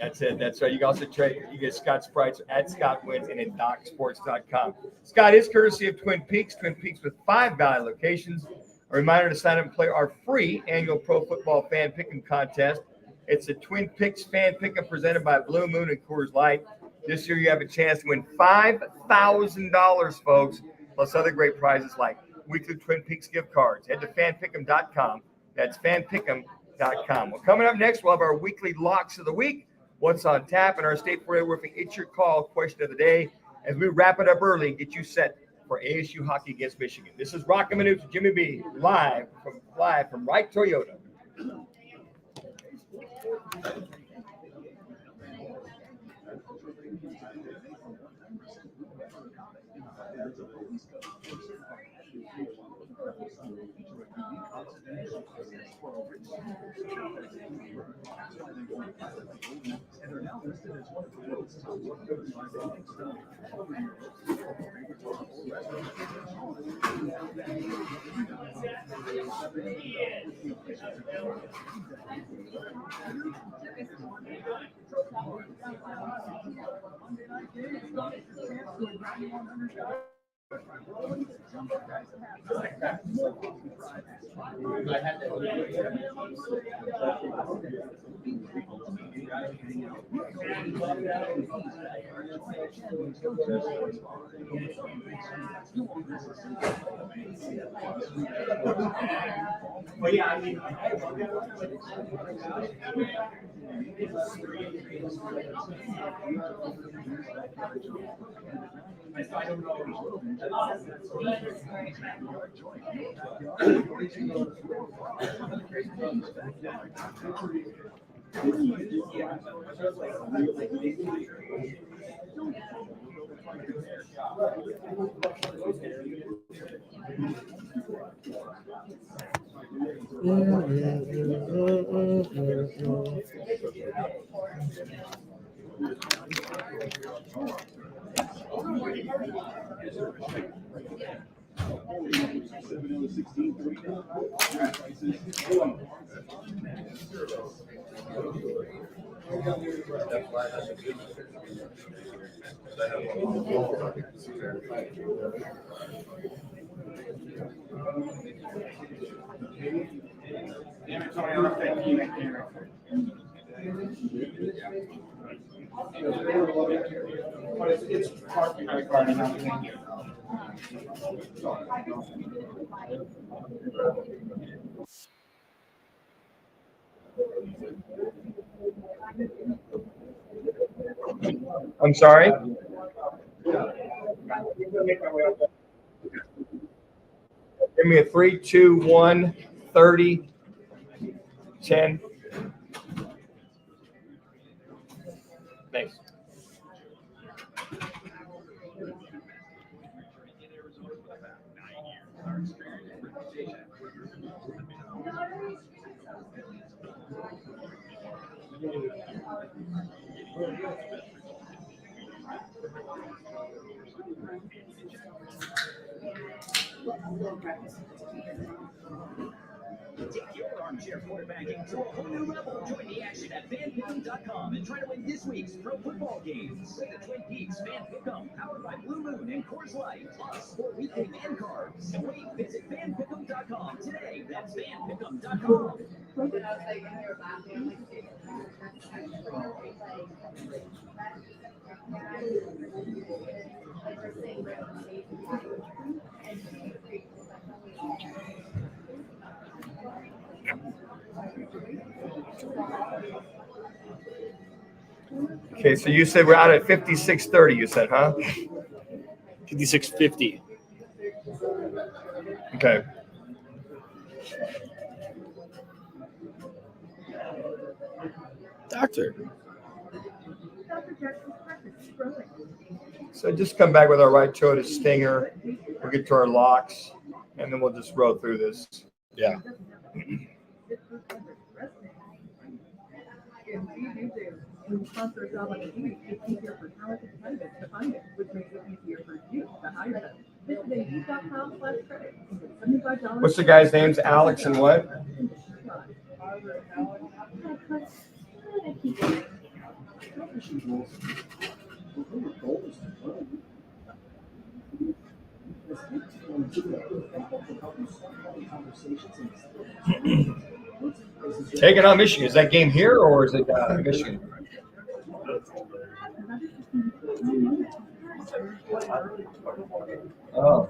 That's it. That's right. You can also trade. You get Scott Sprites at Scott Wins and at DocSports.com. Scott is courtesy of Twin Peaks with 5 Valley locations. A reminder to sign up and play our free annual Pro Football Fan Pick'em contest. It's a Twin Peaks Fan Pick'em presented by Blue Moon and Coors Light. This year you have a chance to win $5,000, folks, plus other great prizes like weekly Twin Peaks gift cards. Head to fanpick'em.com. That's fanpick'em.com. Well, coming up next, we'll have our weekly locks of the week, what's on tap, and our State Fair Roofing It's Your Call question of the day as we wrap it up early and get you set for ASU hockey against Michigan. This is Roc and Manuch, Jimmy B, live from Wright Toyota. Well, yeah, I mean, I don't know. But it's hard to credit card and everything. I'm sorry? Give me a 3, 2, 1, 30, 10. Thanks. Take your armchair quarterbacking to a whole new level. Join the action at fanpick'em.com and try to win this week's pro football games. With the Twin Peaks Fan Pick'em, powered by Blue Moon and Coors Light, plus 4 weekly fan cards. So wait, visit fanpick'em.com today. That's fanpick'em.com. Okay, so you said we're out at 56.30, you said, huh? 56.50. Okay. Doctor. So just come back with our right toe to stinger. We'll get to our locks, and then we'll just roll through this. Yeah. When you sponsor a job on Indeed, it's easier for talented candidates to find it, which makes it easier for you to hire them. Visit Indeed.com/credit and get $75 What's the guy's names? Alex and what? Taking on Michigan. Is that game here or is it Michigan? Oh.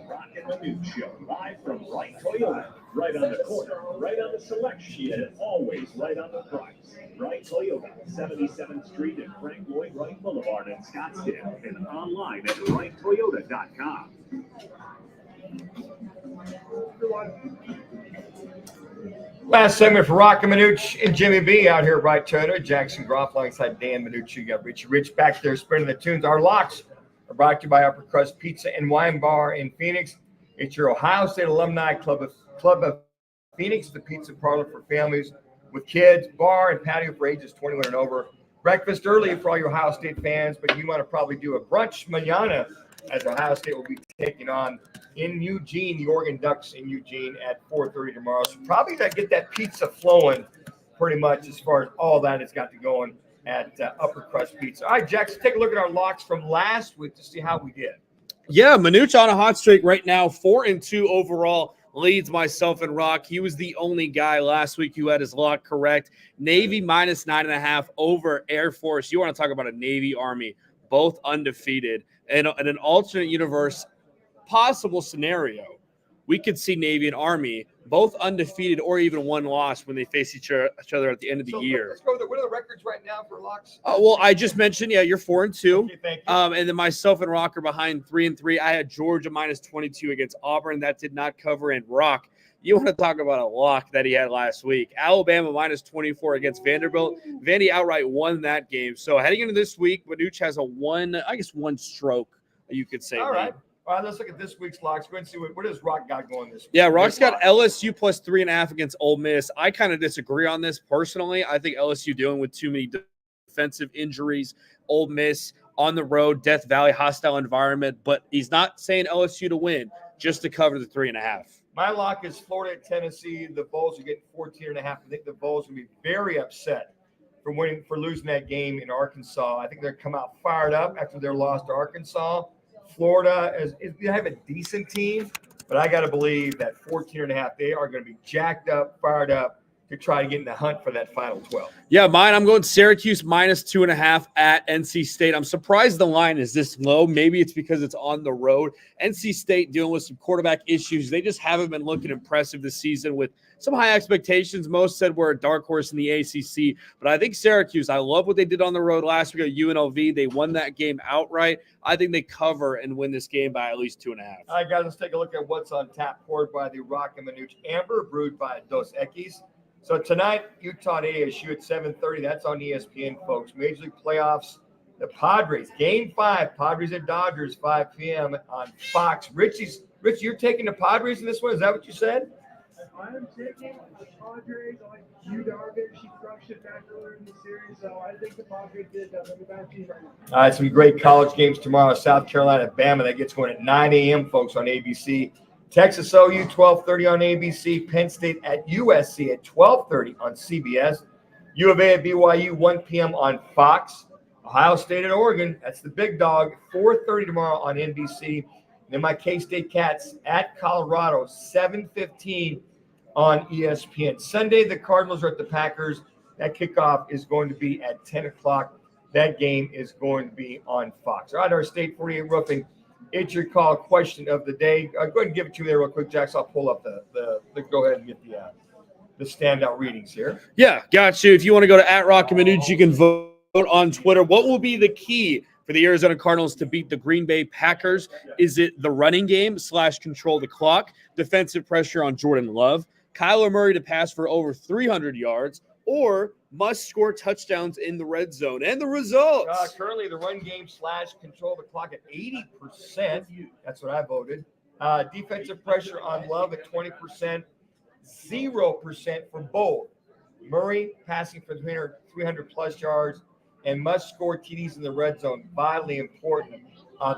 Roc and Manuch show live from Wright Toyota. Right on the corner, right on the selection, and always right on the price. Wright Toyota, 77th Street and Frank Lloyd Wright Boulevard in Scottsdale, and online at wrighttoyota.com. Last segment for Roc and Manuch and Jimmy B out here at Wright Toyota. Jackson Groff alongside Dan Manuch. You got Richie Rich back there spinning the tunes. Our locks are brought to you by Upper Crust Pizza and Wine Bar in Phoenix. It's your Ohio State Alumni Club of Phoenix, the pizza parlor for families with kids, bar and patio for ages 21 and over. Breakfast early for all your Ohio State fans, but you want to probably do a brunch mañana as Ohio State will be taking on in Eugene, the Oregon Ducks in Eugene at 4:30 tomorrow. So probably got to get that pizza flowing pretty much as far as all that has got to go on at Upper Crust Pizza. All right, Jackson, take a look at our locks from last week to see how we did. Yeah, Manuch on a hot streak right now, 4-2 overall, leads myself and Rock. He was the only guy last week who had his lock correct. Navy minus 9.5 over Air Force. You want to talk about a Navy Army, both undefeated. And in an alternate universe possible scenario, we could see Navy and Army both undefeated or even one loss when they face each other at the end of the year. Let's go. What are the records right now for locks? Well, I just mentioned, you're 4-2. Okay, thank you. And then myself and Rock are behind 3-3. I had Georgia minus 22 against Auburn. That did not cover. And Rock, you want to talk about a lock that he had last week. Alabama minus 24 against Vanderbilt. Vandy outright won that game. So heading into this week, Manuch has one stroke, you could say. All right. All right, let's look at this week's locks. Go ahead and see what does Rock got going this week. Yeah, Rock's got LSU plus 3.5 against Ole Miss. I kind of disagree on this personally. I think LSU dealing with too many defensive injuries. Ole Miss on the road, Death Valley, hostile environment, but he's not saying LSU to win, just to cover the 3.5. My lock is Florida at Tennessee. The Bulls are getting 14.5. I think the Bulls will be very upset for losing that game in Arkansas. I think they're come out fired up after their loss to Arkansas. Florida they have a decent team, but I got to believe that 14.5, they are going to be jacked up, fired up to try to get in the hunt for that final 12. Yeah, mine, I'm going Syracuse minus 2.5 at NC State. I'm surprised the line is this low. Maybe it's because it's on the road. NC State dealing with some quarterback issues. They just haven't been looking impressive this season with some high expectations. Most said we're a dark horse in the ACC, but I think Syracuse, I love what they did on the road last week at UNLV. They won that game outright. I think they cover and win this game by at least 2.5. All right, guys, let's take a look at what's on tap, poured by the Roc and Manuch Amber, brewed by Dos Equis. So tonight, Utah at ASU at 7:30. That's on ESPN, folks. Major League Playoffs, the Padres, Game 5, Padres at Dodgers, 5 p.m. on Fox. Richie, you're taking the Padres in this one? Is that what you said? I'm taking the Padres. I like Hugh Darvish. He crushed it back earlier in the series, so I think the Padres did that. They're the best team right now. All right, some great college games tomorrow. South Carolina at Bama. That gets going at 9 a.m., folks, on ABC. Texas OU, 12:30 on ABC. Penn State at USC at 12:30 on CBS. U of A at BYU, 1 p.m. on Fox. Ohio State at Oregon. That's the big dog. 4:30 tomorrow on NBC. Then my K-State Cats at Colorado, 7:15 on ESPN. Sunday, the Cardinals are at the Packers. That kickoff is going to be at 10 o'clock. That game is going to be on Fox. All right, our State 48 Roofing. It's your call question of the day. Go ahead and give it to me there real quick, Jax. I'll pull up the go ahead and get the standout readings here. Yeah, got you. If you want to go to @Roc and Manuch, you can vote on Twitter. What will be the key for the Arizona Cardinals to beat the Green Bay Packers? Is it the running game / control the clock, defensive pressure on Jordan Love, Kyler Murray to pass for over 300 yards, or must score touchdowns in the red zone? And the results. Currently, the run game / control the clock at 80%. That's what I voted. Defensive pressure on Love at 20%. 0% for both. Murray passing for 300 plus yards and must-score TDs in the red zone, vitally important.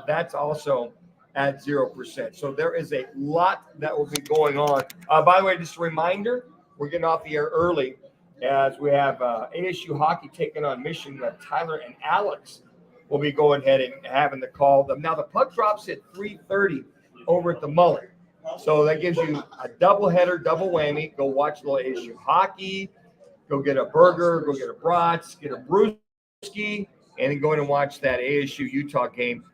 That's also at 0%. So there is a lot that will be going on. By the way, just a reminder, we're getting off the air early as we have ASU hockey taking on Michigan. Tyler and Alex will be going ahead and having the call. Now the puck drops at 3:30 over at the Mullet. So that gives you a double header, double whammy. Go watch a little ASU hockey. Go get a burger, go get a brats, get a brewski, and then go in and watch that ASU Utah game.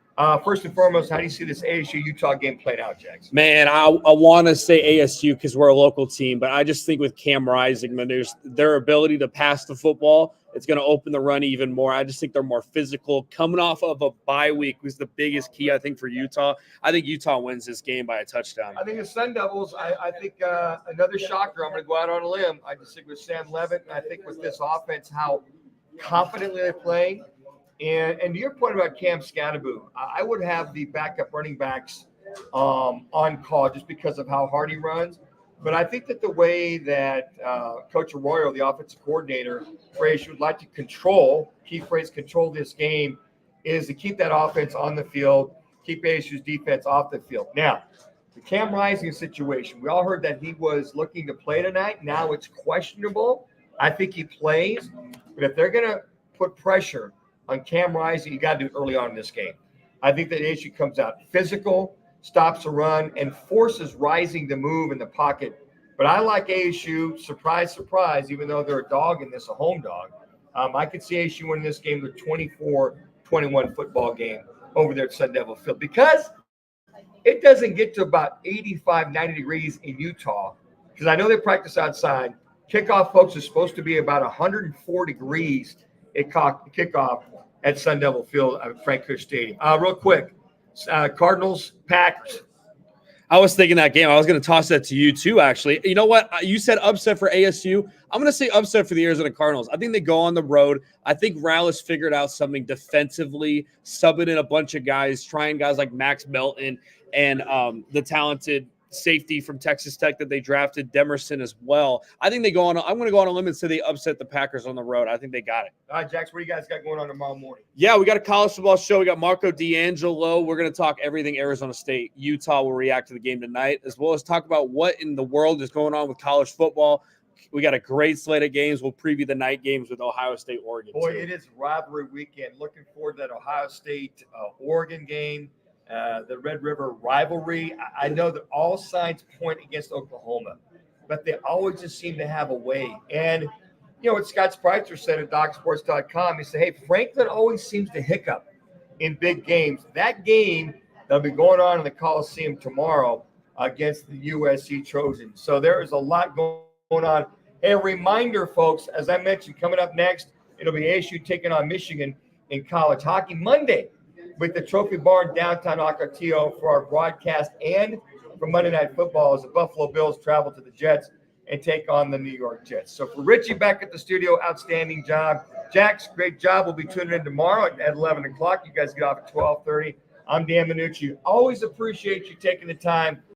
First and foremost, how do you see this ASU Utah game played out, Jackson? Man, I want to say ASU because we're a local team, but I just think with Cam Rising, their ability to pass the football, it's going to open the run even more. I just think they're more physical. Coming off of a bye week was the biggest key, I think, for Utah. I think Utah wins this game by a touchdown. I think the Sun Devils, I think another shocker. I'm going to go out on a limb. I just think with Sam Levitt, and I think with this offense, how confidently they're playing. And to your point about Cam Scatteraboo, I would have the backup running backs on call just because of how hard he runs. But I think that the way that Coach Arroyo, the offensive coordinator, phrase would like to control this game is to keep that offense on the field, keep ASU's defense off the field. Now, the Cam Rising situation, we all heard that he was looking to play tonight. Now it's questionable. I think he plays. But if they're going to put pressure on Cam Rising, you got to do it early on in this game. I think that ASU comes out physical, stops the run, and forces Rising to move in the pocket. But I like ASU, surprise, surprise, even though they're a dog in this, a home dog. I could see ASU winning this game with 24-21 football game over there at Sun Devil Field because it doesn't get to about 85, 90 degrees in Utah because I know they practice outside. Kickoff, folks, is supposed to be about 104 degrees at kickoff at Sun Devil Field at Frank Kush Stadium. Real quick, Cardinals, Packers. I was thinking that game. I was going to toss that to you too, actually. You know what? You said upset for ASU. I'm going to say upset for the Arizona Cardinals. I think they go on the road. I think Rallis figured out something defensively, subbing in a bunch of guys, trying guys like Max Melton and the talented safety from Texas Tech that they drafted, Demerson as well. I think they go on. I'm going to go on a limb and say they upset the Packers on the road. I think they got it. All right, Jax, what do you guys got going on tomorrow morning? Yeah, we got a college football show. We got Marco D'Angelo. We're going to talk everything Arizona State. Utah will react to the game tonight, as well as talk about what in the world is going on with college football. We got a great slate of games. We'll preview the night games with Ohio State, Oregon. Boy, it is rivalry weekend. Looking forward to that Ohio State, Oregon game. The Red River rivalry. I know that all signs point against Oklahoma, but they always just seem to have a way. And, you know, what Scott Spreitzer said at DocSports.com, he said, hey, Franklin always seems to hiccup in big games. That game that'll be going on in the Coliseum tomorrow against the USC Trojans. So there is a lot going on. Hey, a reminder, folks, as I mentioned, coming up next, it'll be ASU taking on Michigan in college hockey Monday with the Trophy Barn downtown Ocotillo for our broadcast and for Monday Night Football as the Buffalo Bills travel to the Jets and take on the New York Jets. So for Richie back at the studio, outstanding job. Jax, great job. We'll be tuning in tomorrow at 11 o'clock. You guys get off at 12:30. I'm Dan Manucci. Always appreciate you taking the time